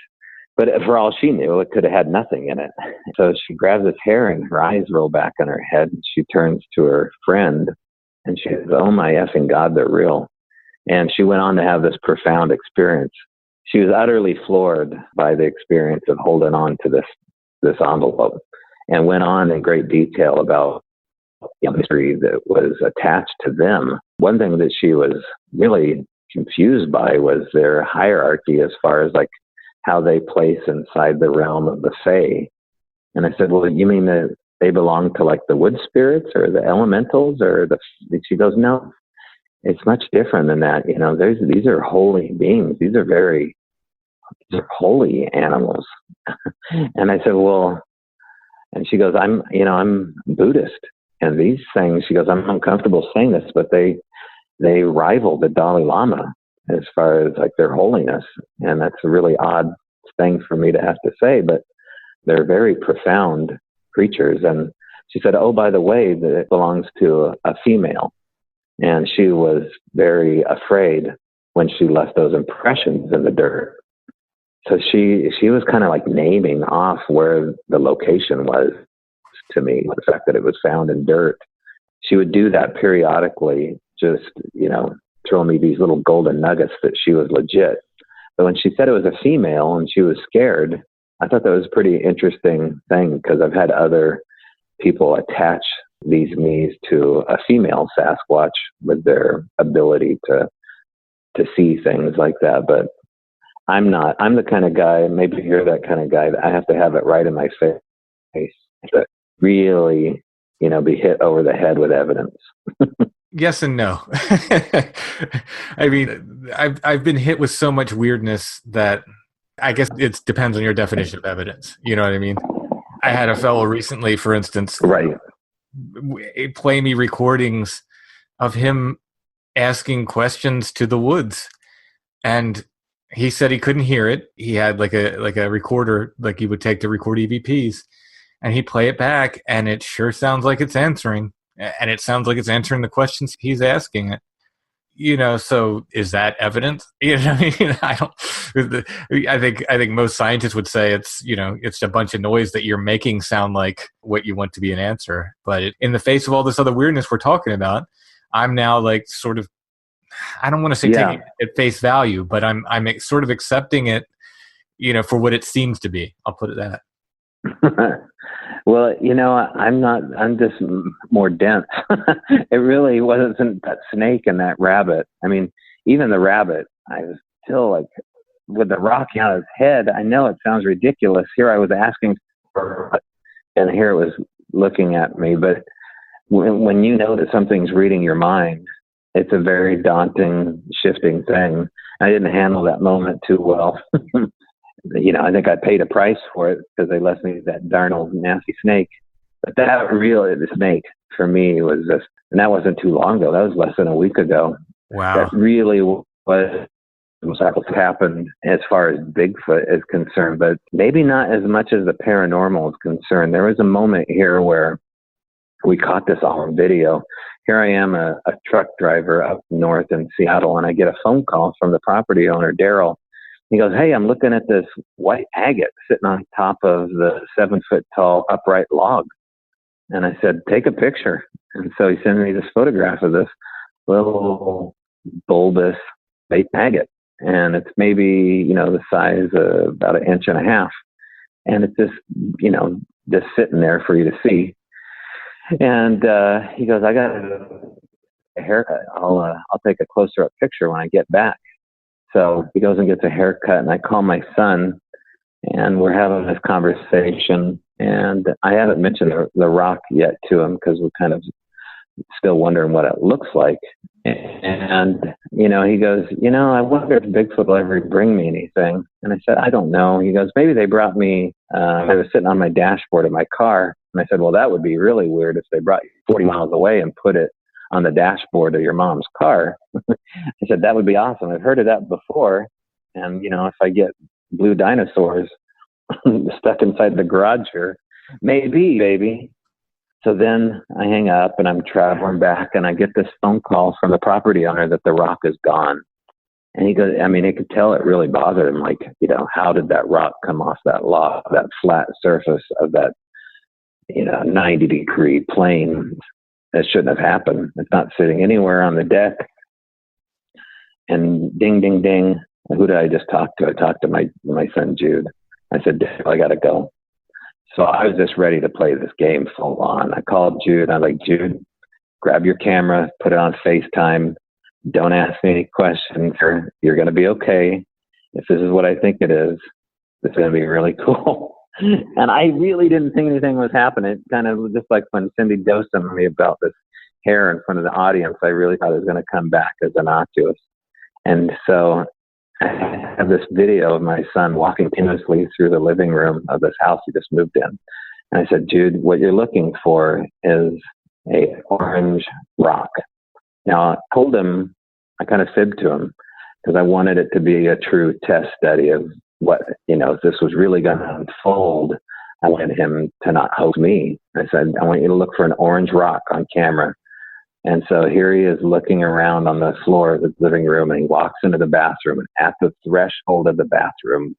D: But for all she knew, it could have had nothing in it. So she grabs this hair, and her eyes roll back on her head. And she turns to her friend, and she says, "Oh my effing God, they're real." And she went on to have this profound experience. She was utterly floored by the experience of holding on to this envelope, and went on in great detail about the history that was attached to them. One thing that she was really confused by was their hierarchy as far as like how they place inside the realm of the Fae. And I said, "Well, you mean that they belong to like the wood spirits or the elementals or the?" She goes, "No, it's much different than that. These are holy beings. These are holy animals." And I said, "Well," and she goes, I'm Buddhist. And these things," she goes, "I'm uncomfortable saying this, but they rival the Dalai Lama as far as like their holiness. And that's a really odd thing for me to have to say, but they're very profound creatures. And she said, oh, by the way, that it belongs to a female. And she was very afraid when she left those impressions in the dirt. So she was kind of like naming off where the location was to me, the fact that it was found in dirt. She would do that periodically, just, throw me these little golden nuggets that she was legit. But when she said it was a female and she was scared, I thought that was a pretty interesting thing, because I've had other people attach these me's to a female Sasquatch with their ability to see things like that. But I'm not. I'm the kind of guy, maybe you're that kind of guy, that I have to have it right in my face to really, be hit over the head with evidence.
C: Yes and no. I mean, I've been hit with so much weirdness that I guess it depends on your definition of evidence. You know what I mean? I had a fellow recently, for instance,
D: Right.
C: play me recordings of him asking questions to the woods, and he said he couldn't hear it. He had like a recorder, like he would take to record EVPs, and he'd play it back, and it sure sounds like it's answering, and it sounds like it's answering the questions he's asking it. So is that evidence? I mean, I think most scientists would say it's a bunch of noise that you're making sound like what you want to be an answer. But in the face of all this other weirdness we're talking about, I'm now like sort of, I don't want to say taking it at face value, but I'm sort of accepting it, for what it seems to be. I'll put it that.
D: Well, I'm just more dense. It really wasn't that snake and that rabbit. I mean, even the rabbit, I was still like, with the rock out of his head, I know it sounds ridiculous. Here I was asking for it, and here it was looking at me. But when you know that something's reading your mind, it's a very daunting, shifting thing. I didn't handle that moment too well. I think I paid a price for it, because they left me that darn old nasty snake. But that really, the snake for me was just, and that wasn't too long ago. That was less than a week ago.
C: Wow.
D: That really was what happened as far as Bigfoot is concerned, but maybe not as much as the paranormal is concerned. There was a moment here where we caught this all on video. Here I am, a truck driver up north in Seattle, and I get a phone call from the property owner, Daryl. He goes, hey, I'm looking at this white agate sitting on top of the 7-foot tall upright log. And I said, take a picture. And so he sent me this photograph of this little bulbous white agate. And it's maybe, the size of about 1.5 inches. And it's just, just sitting there for you to see. And he goes, I got a haircut. I'll take a closer up picture when I get back. So he goes and gets a haircut, and I call my son, and we're having this conversation. And I haven't mentioned the rock yet to him, because we're kind of still wondering what it looks like. And, he goes, I wonder if Bigfoot will ever bring me anything. And I said, I don't know. He goes, maybe they brought me, I was sitting on my dashboard of my car. And I said, well, that would be really weird if they brought you 40 miles away and put it on the dashboard of your mom's car. I said, that would be awesome. I've heard of that before. And, if I get blue dinosaurs stuck inside the garage here, maybe, baby. So then I hang up, and I'm traveling back, and I get this phone call from the property owner that the rock is gone. And he goes, he could tell it really bothered him. Like, how did that rock come off that log, that flat surface of that, 90-degree plane? That shouldn't have happened. It's not sitting anywhere on the deck. And ding, ding, ding. Who did I just talk to? I talked to my son, Jude. I said, I got to go. So I was just ready to play this game full on. I called Jude. I'm like, Jude, grab your camera, put it on FaceTime. Don't ask me any questions. You're going to be okay. If this is what I think it is, it's going to be really cool. And I really didn't think anything was happening. Kind of just like when Cindy dosed me about this hair in front of the audience, I really thought it was going to come back as innocuous. And so I have this video of my son walking aimlessly through the living room of this house he just moved in. And I said, Jude, what you're looking for is a orange rock. Now, I told him, I kind of fibbed to him, because I wanted it to be a true test study of what, if this was really going to unfold. I wanted him to not hoax me. I said, I want you to look for an orange rock on camera. And so here he is looking around on the floor of the living room, and he walks into the bathroom, and at the threshold of the bathroom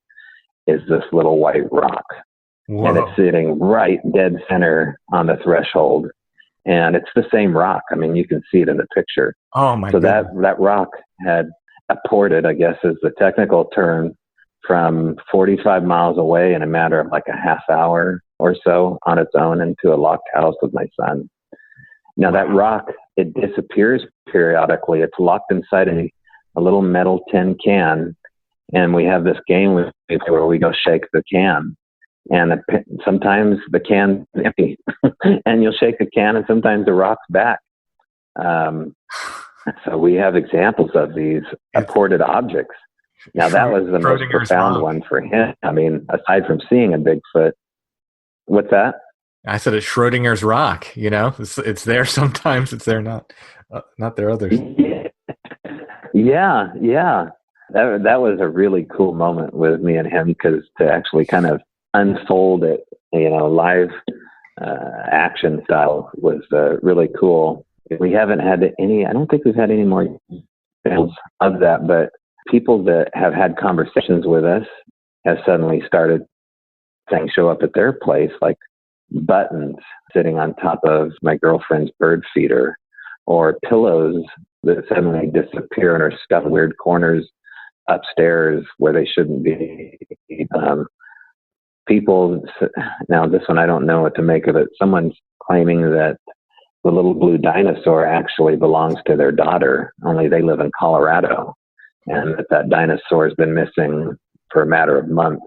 D: is this little white rock.
C: Whoa.
D: And it's sitting right dead center on the threshold. And it's the same rock. I mean, you can see it in the picture.
C: Oh my
D: So
C: God.
D: that rock had apported, I guess is the technical term, from 45 miles away in a matter of like a half hour or so on its own into a locked house with my son. Now that rock, it disappears periodically. It's locked inside a little metal tin can. And we have this game where we go shake the can. And sometimes the can's empty and you'll shake the can and sometimes the rock's back. So we have examples of these apported objects. Now that was the most profound one for him. I mean, aside from seeing a Bigfoot. What's that?
C: I said it's Schrodinger's rock, it's there sometimes, it's there not there others.
D: Yeah. That was a really cool moment with me and him, because to actually kind of unfold it, live action style was really cool. We haven't had I don't think we've had any more examples of that, but people that have had conversations with us have suddenly started saying show up at their place, like buttons sitting on top of my girlfriend's bird feeder, or pillows that suddenly disappear and are stuck in weird corners upstairs where they shouldn't be. People, now this one I don't know what to make of it. Someone's claiming that the little blue dinosaur actually belongs to their daughter, only they live in Colorado, and that dinosaur has been missing for a matter of months,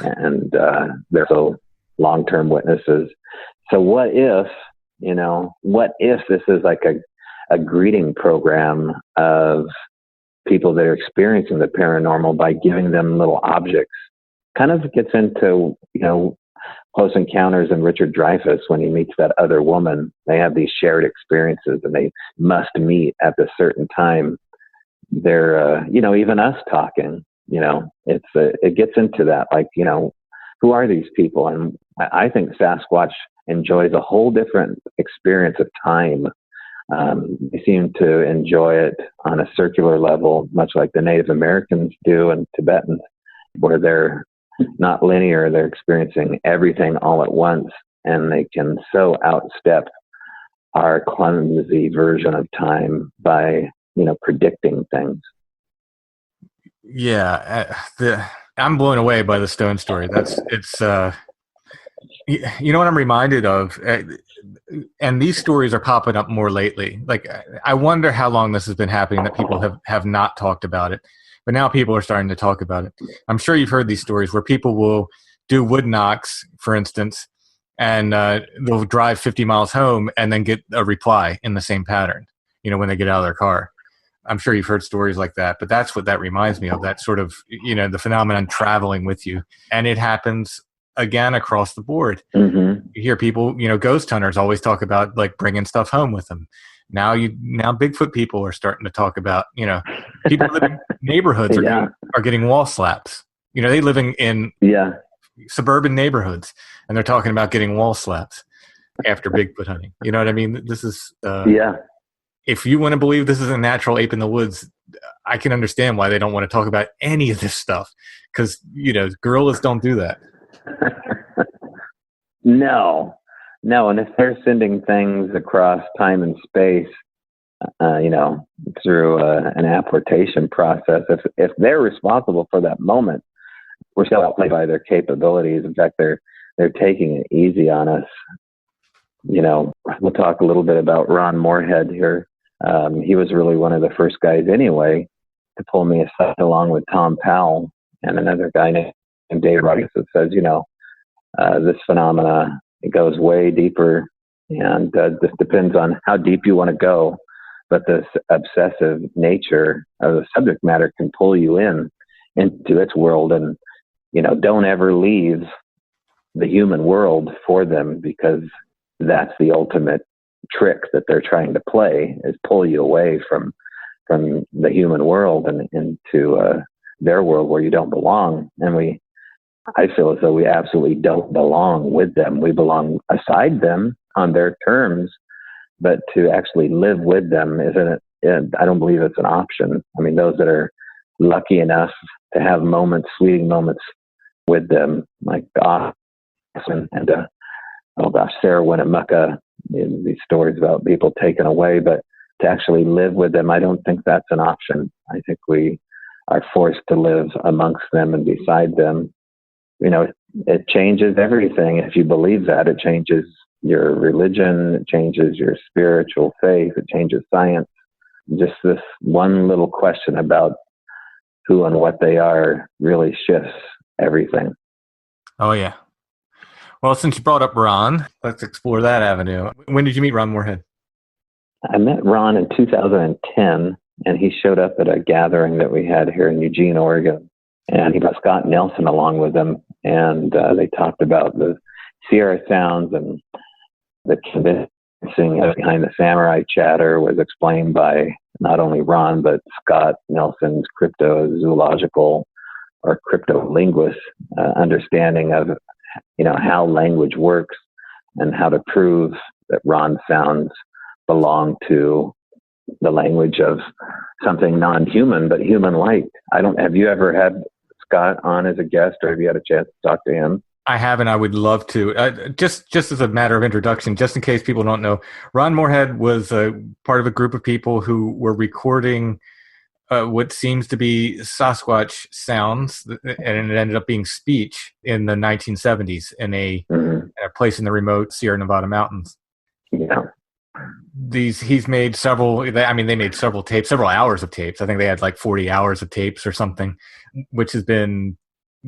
D: and they're so long-term witnesses. So what if this is like a greeting program of people that are experiencing the paranormal by giving them little objects? Kind of gets into, Close Encounters and Richard Dreyfuss, when he meets that other woman. They have these shared experiences and they must meet at a certain time. They're, even us talking, it gets into that, like, who are these people? And I think Sasquatch enjoys a whole different experience of time. They seem to enjoy it on a circular level, much like the Native Americans do and Tibetans, where they're not linear. They're experiencing everything all at once, and they can so outstep our clumsy version of time by, predicting things.
C: Yeah, I'm blown away by the stone story. It's what I'm reminded of, and these stories are popping up more lately. Like, I wonder how long this has been happening that people have not talked about it, but now people are starting to talk about it. I'm sure you've heard these stories where people will do wood knocks, for instance, and they'll drive 50 miles home and then get a reply in the same pattern, when they get out of their car. I'm sure you've heard stories like that, but that's what that reminds me of, that sort of, the phenomenon traveling with you. And it happens again across the board.
D: Mm-hmm.
C: You hear people, ghost hunters always talk about like bringing stuff home with them. Now Bigfoot people are starting to talk about, people living in neighborhoods are getting wall slaps. They living in suburban neighborhoods, and they're talking about getting wall slaps after Bigfoot hunting. You know what I mean? This is if you want to believe this is a natural ape in the woods, I can understand why they don't want to talk about any of this stuff, because gorillas don't do that.
D: No, and if they're sending things across time and space, through an apportation process, if they're responsible for that moment, we're still outplayed by their capabilities. In fact, they're taking it easy on us. We'll talk a little bit about Ron Morehead here. He was really one of the first guys anyway to pull me aside, along with Tom Powell and another guy named Dave Rodgers, that says, this phenomena, it goes way deeper, and this depends on how deep you want to go. But this obsessive nature of the subject matter can pull you into its world, and don't ever leave the human world for them, because that's the ultimate trick that they're trying to play, is pull you away from from the human world and into their world where you don't belong. And I feel as though we absolutely don't belong with them. We belong aside them on their terms, but to actually live with them I don't believe it's an option. I mean, those that are lucky enough to have moments, fleeting moments with them, like Sarah Winnemucca, these stories about people taken away, but to actually live with them, I don't think that's an option. I think we are forced to live amongst them and beside them. It changes everything. If you believe that, it changes your religion, it changes your spiritual faith, it changes science. Just this one little question about who and what they are really shifts everything.
C: Oh, yeah. Well, since you brought up Ron, let's explore that avenue. When did you meet Ron Morehead?
D: I met Ron in 2010, and he showed up at a gathering that we had here in Eugene, Oregon. And he brought Scott Nelson along with him, and they talked about the Sierra sounds, and the convincing behind the samurai chatter was explained by not only Ron, but Scott Nelson's cryptozoological or cryptolinguist understanding of, how language works and how to prove that Ron sounds belong to the language of something non-human, but human-like. Have you ever had Scott on as a guest, or have you had a chance to talk to him?
C: I haven't. I would love to. Just as a matter of introduction, just in case people don't know, Ron Morehead was part of a group of people who were recording what seems to be Sasquatch sounds, and it ended up being speech in the 1970s in a place in the remote Sierra Nevada mountains.
D: Yeah.
C: He's made several. They made several tapes, several hours of tapes. I think they had like 40 hours of tapes or something, which has been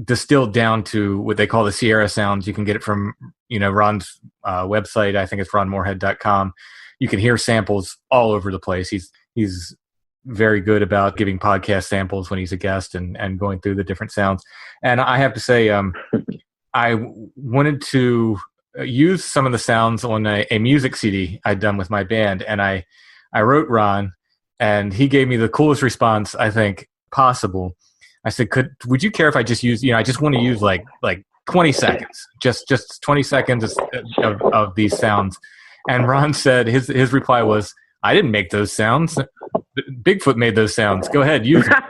C: distilled down to what they call the Sierra sounds. You can get it from, Ron's website. I think it's ronmorehead.com. You can hear samples all over the place. He's very good about giving podcast samples when he's a guest and going through the different sounds. And I have to say, I wanted to use some of the sounds on a music CD I'd done with my band. And I wrote Ron, and he gave me the coolest response I think possible. I said, would you care if I just use, I just want to use like 20 seconds, just 20 seconds of these sounds. And Ron said, his reply was, I didn't make those sounds. Bigfoot made those sounds. Go ahead, use them.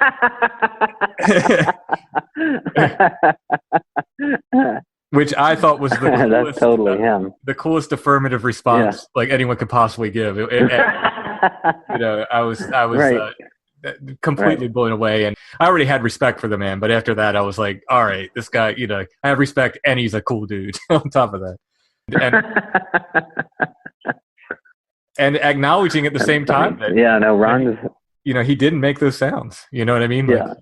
C: Which I thought was the coolest,
D: that's totally him.
C: The coolest affirmative response like anyone could possibly give. I was
D: right.
C: Completely blown away, and I already had respect for the man, but after that I was like, all right, this guy, I have respect, and he's a cool dude on top of that, and acknowledging at the same time that
D: Ron is,
C: he didn't make those sounds, you know what I mean?
D: Yeah.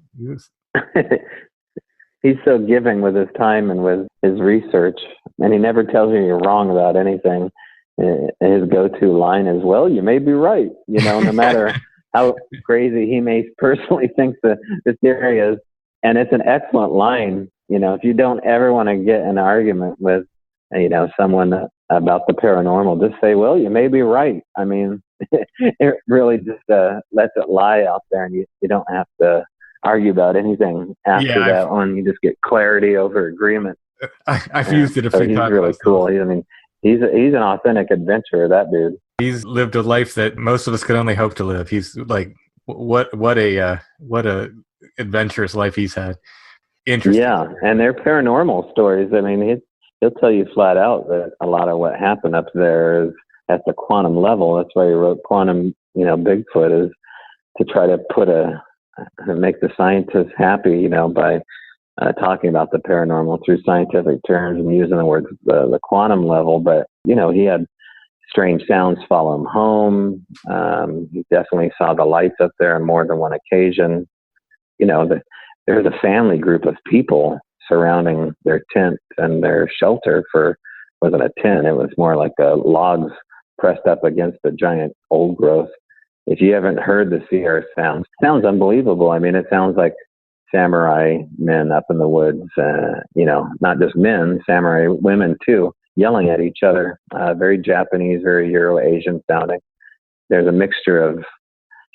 D: He's so giving with his time and with his research, and he never tells you you're wrong about anything. His go-to line is, well, you may be right, no matter how crazy he may personally think the theory is. And it's an excellent line. If you don't ever want to get in an argument with, someone about the paranormal, just say, well, you may be right. I mean, it really just lets it lie out there, and you don't have to argue about anything after that one. You just get clarity over agreement.
C: I've used it a few times.
D: He's really cool. He's an authentic adventurer, that dude.
C: He's lived a life that most of us could only hope to live. He's like, what a adventurous life he's had. Interesting.
D: Yeah, and they're paranormal stories. I mean, he'll tell you flat out that a lot of what happened up there is at the quantum level. That's why he wrote Quantum, Bigfoot, is to try to make the scientists happy, by talking about the paranormal through scientific terms and using the words the quantum level. But he had strange sounds follow him home. He definitely saw the lights up there on more than one occasion. There's a family group of people surrounding their tent and their shelter wasn't a tent. It was more like logs pressed up against a giant old growth. If you haven't heard the Sierra sounds, it sounds unbelievable. I mean, it sounds like samurai men up in the woods, not just men, samurai women too, yelling at each other, very Japanese, very Euro-Asian sounding. There's a mixture of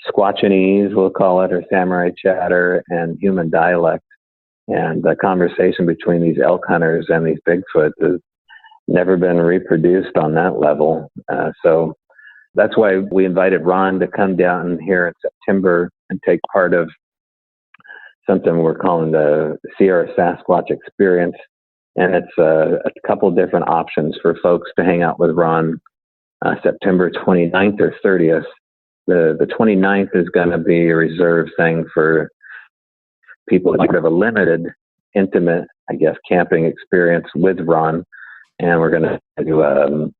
D: Squatchanese, we'll call it, or samurai chatter, and human dialect. And the conversation between these elk hunters and these Bigfoot has never been reproduced on that level. So that's why we invited Ron to come down here in September and take part of something we're calling the Sierra Sasquatch Experience. And it's a couple different options for folks to hang out with Ron September 29th or 30th. The 29th is going to be a reserved thing for people who have a limited, intimate, I guess, camping experience with Ron. And we're going to do a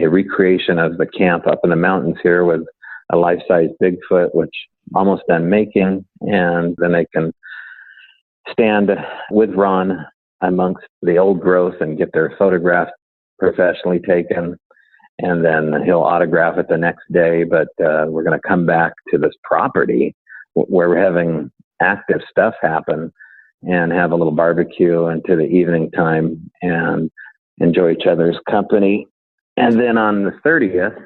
D: recreation of the camp up in the mountains here with a life-size Bigfoot, which almost done making. And then they can stand with Ron amongst the old growth and get their photograph professionally taken. And then he'll autograph it the next day. But we're going to come back to this property where we're having active stuff happen and have a little barbecue into the evening time and enjoy each other's company. And then on the 30th,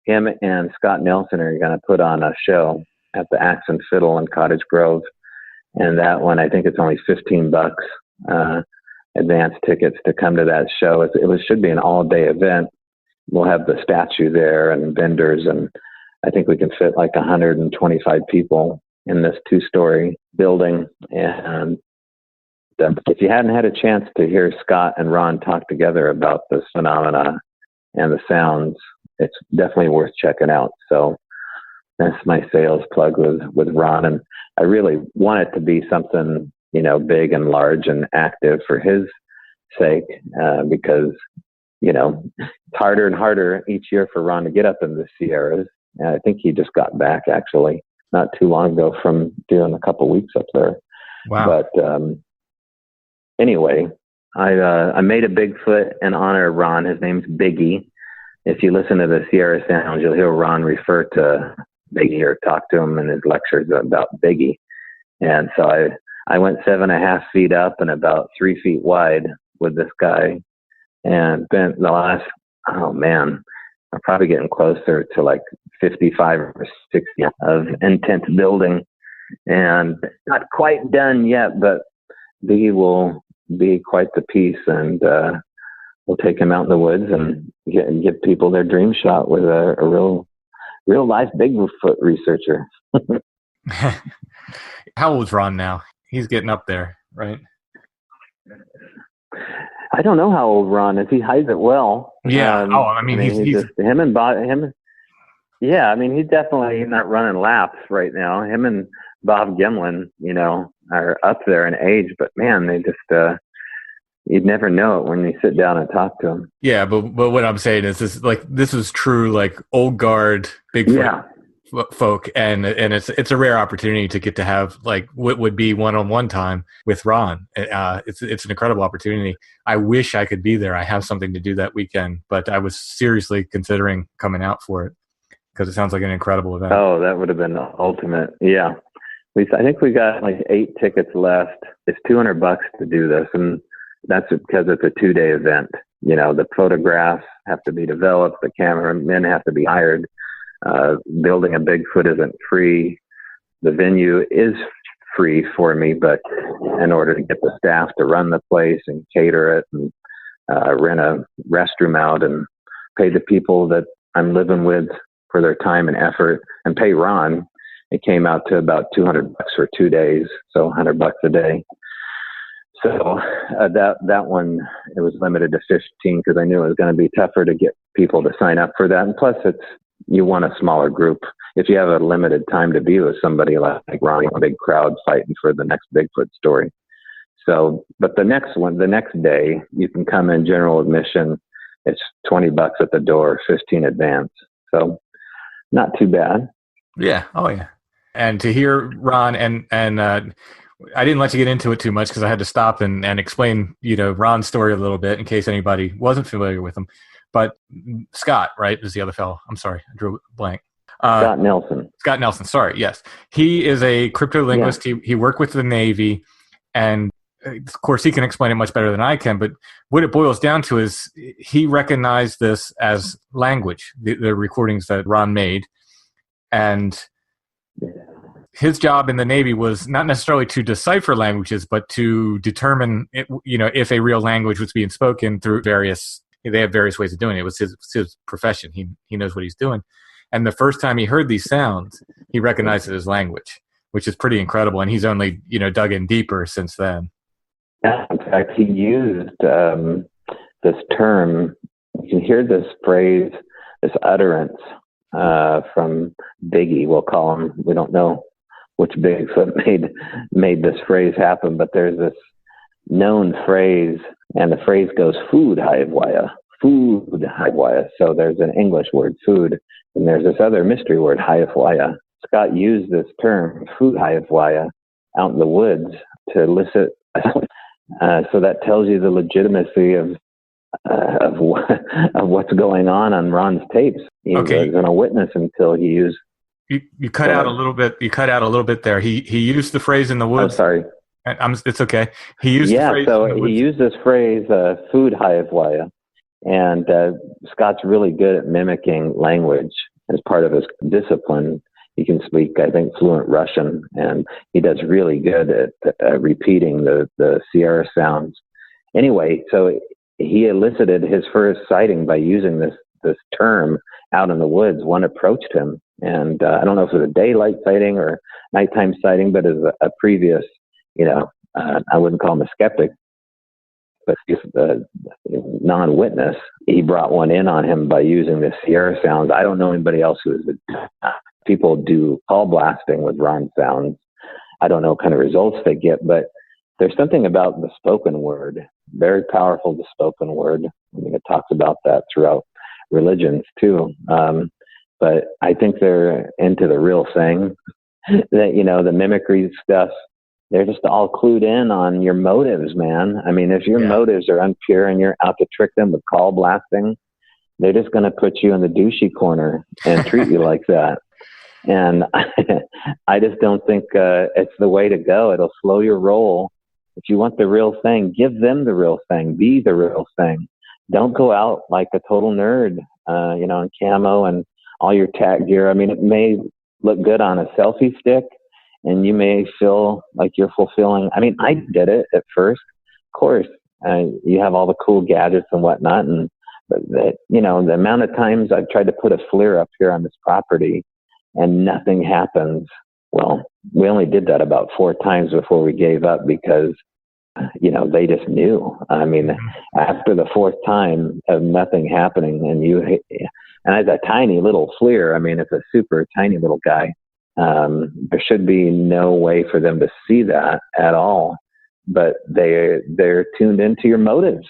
D: him and Scott Nelson are going to put on a show at the Axe and Fiddle in Cottage Grove. And that one, I think it's only $15 advance tickets to come to that show. It should be an all-day event. We'll have the statue there and vendors, and I think we can fit like 125 people in this 2-story building. And if you hadn't had a chance to hear Scott and Ron talk together about this phenomena and the sounds, it's definitely worth checking out. So that's my sales plug with Ron. And I really want it to be something, big and large and active for his sake, because, it's harder and harder each year for Ron to get up in the Sierras. And I think he just got back actually not too long ago from doing a couple weeks up there.
C: Wow.
D: But anyway, I made a Bigfoot in honor of Ron. His name's Biggie. If you listen to the Sierra Sounds, you'll hear Ron refer to Biggie or talk to him in his lectures about Biggie. And so I went 7.5 feet up and about 3 feet wide with this guy, and spent the last, I'm probably getting closer to like 55 or 60 of intense building, and not quite done yet, but Biggie will be quite the piece, and we'll take him out in the woods and give people their dream shot with a real life Bigfoot researcher.
C: How old's Ron now? He's getting up there, right?
D: I don't know how old Ron is. He hides it well.
C: Yeah. He's
D: just, him and Bob. Yeah, he's definitely not running laps right now. Him and Bob Gimlin, are up there in age, but man, they just you'd never know it when you sit down and talk to them.
C: Yeah, but what I'm saying is this is true, like old guard Bigfoot folk, and it's a rare opportunity to get to have like what would be one-on-one time with Ron. It's an incredible opportunity. I wish I could be there. I have something to do that weekend, but I was seriously considering coming out for it because it sounds like an incredible event. Oh, that would have been the ultimate. Yeah. I think we got like 8 tickets left. It's $200 to do this, and that's because it's a 2-day event. The photographs have to be developed, the cameramen have to be hired. Building a Bigfoot isn't free. The venue is free for me, but in order to get the staff to run the place and cater it and rent a restroom out and pay the people that I'm living with for their time and effort and pay Ron, it came out to about $200 for 2 days, so $100 a day. So that one, it was limited to 15 because I knew it was going to be tougher to get people to sign up for that. And plus, you want a smaller group. If you have a limited time to be with somebody like Ron, a big crowd fighting for the next Bigfoot story. So, but the next day, you can come in general admission. It's $20 at the door, 15 advance. So, not too bad. Yeah. Oh yeah. And to hear Ron and I didn't let you get into it too much because I had to stop and explain, Ron's story a little bit in case anybody wasn't familiar with him. But Scott, right, is the other fellow. I'm sorry, I drew a blank.
D: Scott Nelson.
C: Scott Nelson, sorry, yes. He is a cryptolinguist. Yeah. He worked with the Navy, and of course he can explain it much better than I can, but what it boils down to is he recognized this as language, the recordings that Ron made, and his job in the Navy was not necessarily to decipher languages, but to determine, if a real language was being spoken through various. They have various ways of doing it. It was his profession. He knows what he's doing. And the first time he heard these sounds, he recognized it as language, which is pretty incredible. And he's only dug in deeper since then.
D: In fact, he used this term. You can hear this phrase, this utterance from Biggie. We'll call him. We don't know which Bigfoot made this phrase happen, but there's this known phrase, and the phrase goes "food haivwaya," food haivwaya. So there's an English word, food, and there's this other mystery word, haivwaya. Scott used this term, food haivwaya, out in the woods to elicit. So that tells you the legitimacy of what's going on Ron's tapes. He wasn't a witness until he used.
C: You cut out a little bit. You cut out a little bit there. He used the phrase in the woods.
D: Oh, sorry.
C: It's okay. He used the phrase.
D: So he used this phrase, food haivwaya, and Scott's really good at mimicking language as part of his discipline. He can speak, I think, fluent Russian, and he does really good at repeating the Sierra sounds. Anyway, so he elicited his first sighting by using this term out in the woods. One approached him, and I don't know if it was a daylight sighting or nighttime sighting, but as a previous, I wouldn't call him a skeptic, but just a non-witness, he brought one in on him by using the Sierra sounds. I don't know anybody else who is. People do call blasting with Ron sounds. I don't know what kind of results they get, but there's something about the spoken word, very powerful, the spoken word. I mean, it talks about that throughout religions too. But I think they're into the real thing, that, the mimicry stuff. They're just all clued in on your motives, man. I mean, if your motives are unpure and you're out to trick them with call blasting, they're just going to put you in the douchey corner and treat you like that. And I just don't think it's the way to go. It'll slow your roll. If you want the real thing, give them the real thing. Be the real thing. Don't go out like a total nerd, in camo and all your tack gear. I mean, it may look good on a selfie stick, and you may feel like you're fulfilling. I mean, I did it at first. Of course, you have all the cool gadgets and whatnot, but the amount of times I've tried to put a FLIR up here on this property and nothing happens. Well, we only did that about 4 times before we gave up because, they just knew. I mean, after the 4th time of nothing happening, and as a tiny little FLIR, I mean, it's a super tiny little guy. There should be no way for them to see that at all, but they're tuned into your motives.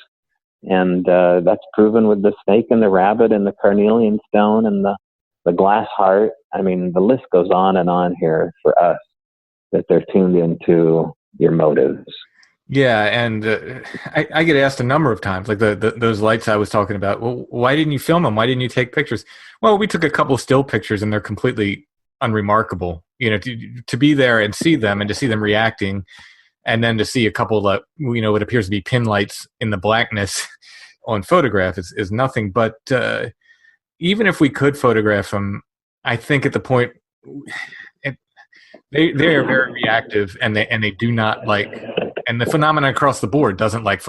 D: And that's proven with the snake and the rabbit and the carnelian stone and the glass heart. I mean, the list goes on and on here for us, that they're tuned into your motives.
C: Yeah, and I get asked a number of times, like those lights I was talking about. Well, why didn't you film them? Why didn't you take pictures? Well, we took a couple still pictures, and they're completely unremarkable. To be there and see them, and to see them reacting, and then to see a couple of what appears to be pin lights in the blackness on photograph is nothing. But even if we could photograph them, I think at the point they are very reactive, and they do not like. And the phenomenon across the board doesn't like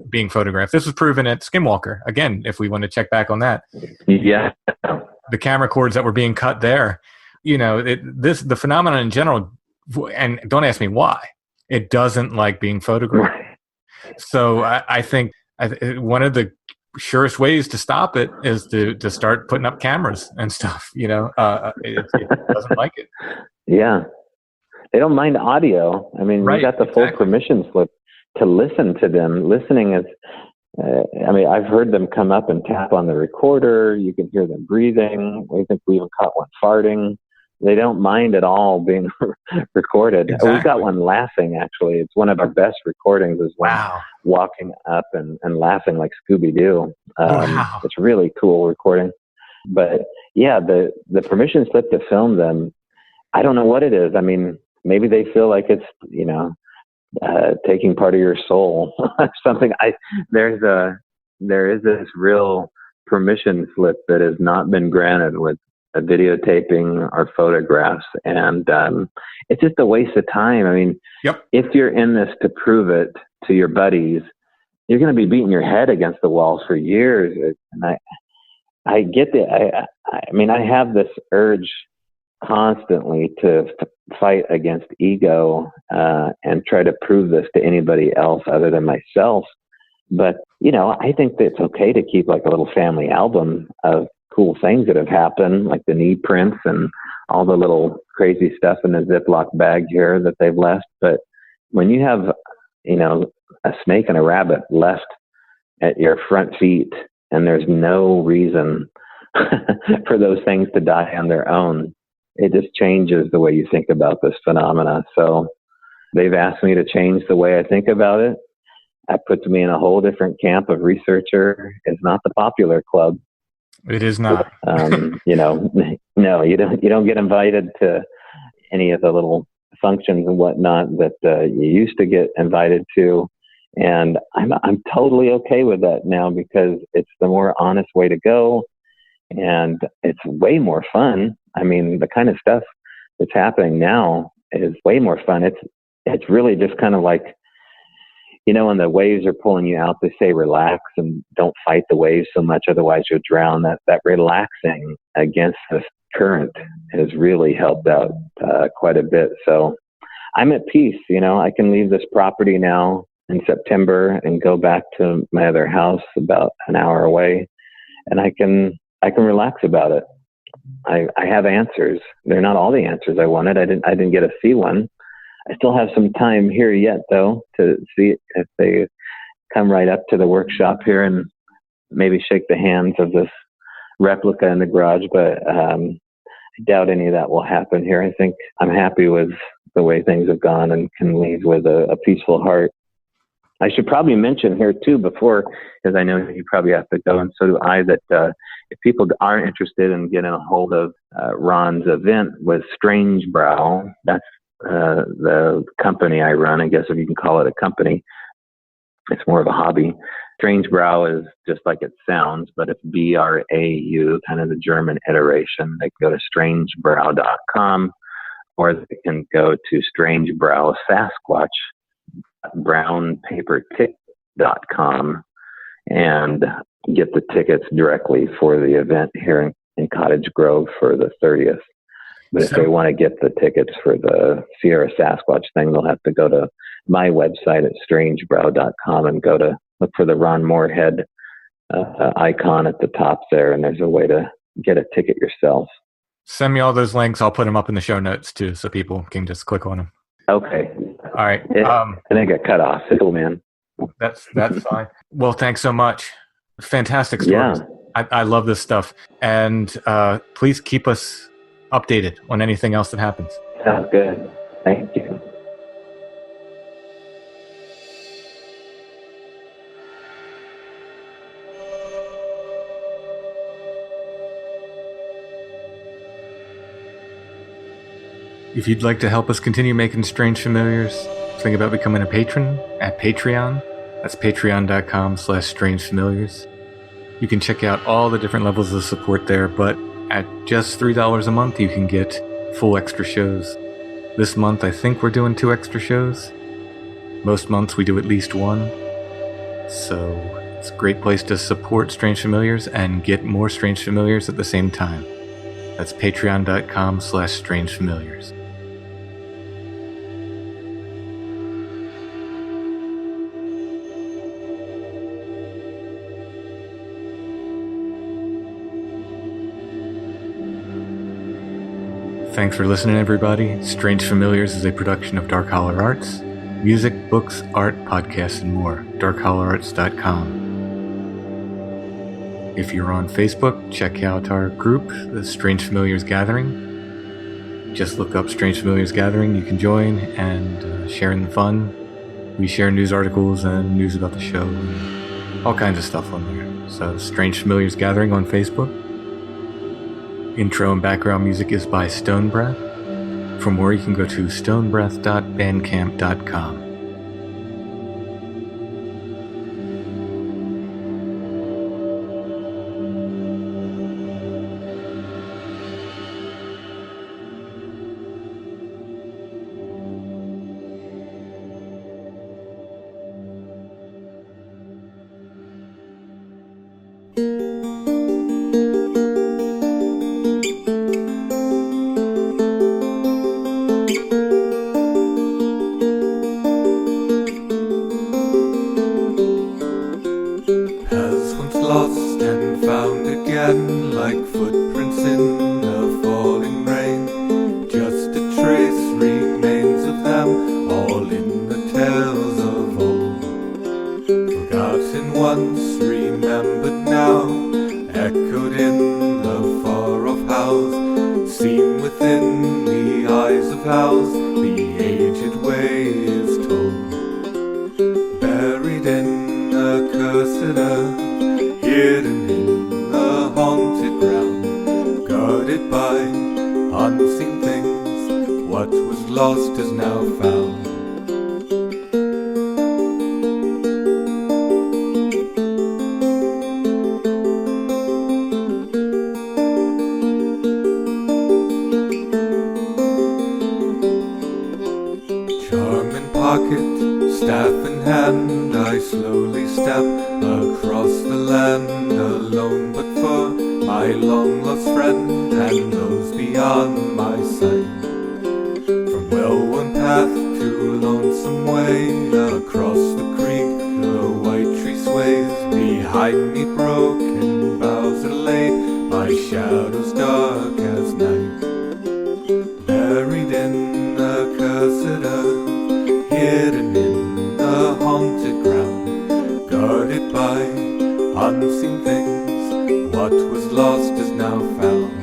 C: being photographed. This was proven at Skinwalker. Again, if we want to check back on that.
D: Yeah.
C: The camera cords that were being cut there, the phenomenon in general, and don't ask me why, it doesn't like being photographed. So I think one of the surest ways to stop it is to start putting up cameras and stuff. It doesn't like it.
D: Yeah. They don't mind audio. I mean, you got the full permission slip to listen to them. Listening is, I've heard them come up and tap on the recorder. You can hear them breathing. I think we even caught one farting. They don't mind at all being recorded.
C: Exactly.
D: We've got one laughing, actually. It's one of our best recordings is one walking up and laughing like Scooby-Doo. It's really cool recording. But yeah, the permission slip to film them, I don't know what it is. I mean, maybe they feel like it's, taking part of your soul or something. There is this real permission slip that has not been granted with videotaping or photographs. And it's just a waste of time. I mean,
C: Yep.
D: if you're in this to prove it to your buddies, you're going to be beating your head against the walls for years. And I get it. I mean, I have this urge constantly to fight against ego and try to prove this to anybody else other than myself. But, I think that it's okay to keep like a little family album of cool things that have happened, like the knee prints and all the little crazy stuff in the Ziploc bag here that they've left. But when you have, a snake and a rabbit left at your front feet and there's no reason for those things to die on their own, it just changes the way you think about this phenomena. So they've asked me to change the way I think about it. That puts me in a whole different camp of researcher. It's not the popular club.
C: It is not.
D: No, you don't get invited to any of the little functions and whatnot that you used to get invited to. And I'm totally okay with that now because it's the more honest way to go. And it's way more fun. I mean, the kind of stuff that's happening now is way more fun. It's really just kind of like, when the waves are pulling you out, they say relax and don't fight the waves so much, otherwise you'll drown. That relaxing against the current has really helped out quite a bit. So I'm at peace. I can leave this property now in September and go back to my other house about an hour away, and I can relax about it. I have answers. They're not all the answers I wanted. I didn't get to see one. I still have some time here yet, though, to see if they come right up to the workshop here and maybe shake the hands of this replica in the garage. But I doubt any of that will happen here. I think I'm happy with the way things have gone and can leave with a peaceful heart. I should probably mention here, too, before, because I know you probably have to go, and so do I, that if people are interested in getting a hold of Ron's event with Strange Brau, that's the company I run, I guess if you can call it a company. It's more of a hobby. Strange Brau is just like it sounds, but it's BRAU, kind of the German iteration. They can go to strangebrau.com, or they can go to Strange Brau Sasquatch, brownpaperticket.com, and get the tickets directly for the event here in Cottage Grove for the 30th. But if they want to get the tickets for the Sierra Sasquatch thing, they'll have to go to my website at strangebrau.com and look for the Ron Morehead icon at the top there, and there's a way to get a ticket yourself.
C: Send me all those links. I'll put them up in the show notes too, so people can just click on them.
D: Okay.
C: All right.
D: And then get cut off. Cool, man.
C: That's fine. Well, thanks so much. Fantastic stories.
D: Yeah.
C: I love this stuff. And please keep us updated on anything else that happens.
D: Sounds good. Thank you.
C: If you'd like to help us continue making Strange Familiars, think about becoming a patron at Patreon. That's patreon.com/strangefamiliars. You can check out all the different levels of support there, but at just $3 a month, you can get full extra shows. This month, I think we're doing 2 extra shows. Most months, we do at least 1. So it's a great place to support Strange Familiars and get more Strange Familiars at the same time. That's patreon.com/strangefamiliars. Thanks for listening, everybody. Strange Familiars is a production of Dark Holler Arts. Music, books, art, podcasts, and more. darkhollerarts.com. If you're on Facebook, check out our group, the Strange Familiars Gathering. Just look up Strange Familiars Gathering. You can join and share in the fun. We share news articles and news about the show and all kinds of stuff on there. So Strange Familiars Gathering on Facebook. Intro and background music is by Stone Breath. For more, you can go to stonebreath.bandcamp.com.
E: within the eyes of owls, the aged way is told. Buried in a cursed earth, hidden in the haunted ground, guarded by unseen things, what was lost is now found. Staff in hand, I slowly step across the land, alone but for my long-lost friend and those beyond my sight. From well-worn path to lonesome way, across the creek the white tree sways. Behind me broken boughs are laid, my shadows dark as night. Buried in the cursed earth, hidden in the haunted ground, guarded by unseen things, what was lost is now found.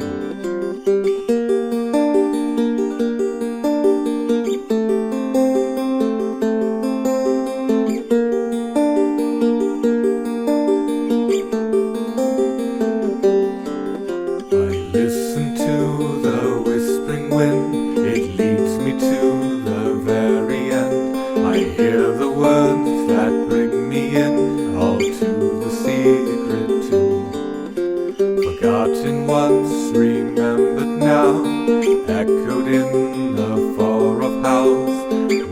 E: I listen to the whispering wind, it leads me to the very end. I hear the words that bring me in, all to the secret tomb. Forgotten once, remembered now, echoed in the far-off howls,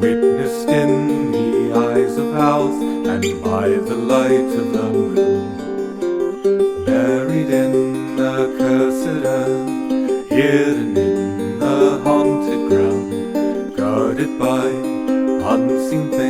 E: witnessed in the eyes of owls, and by the light of the moon. Buried in the cursed earth, hidden in the haunted ground, guarded by unseen things.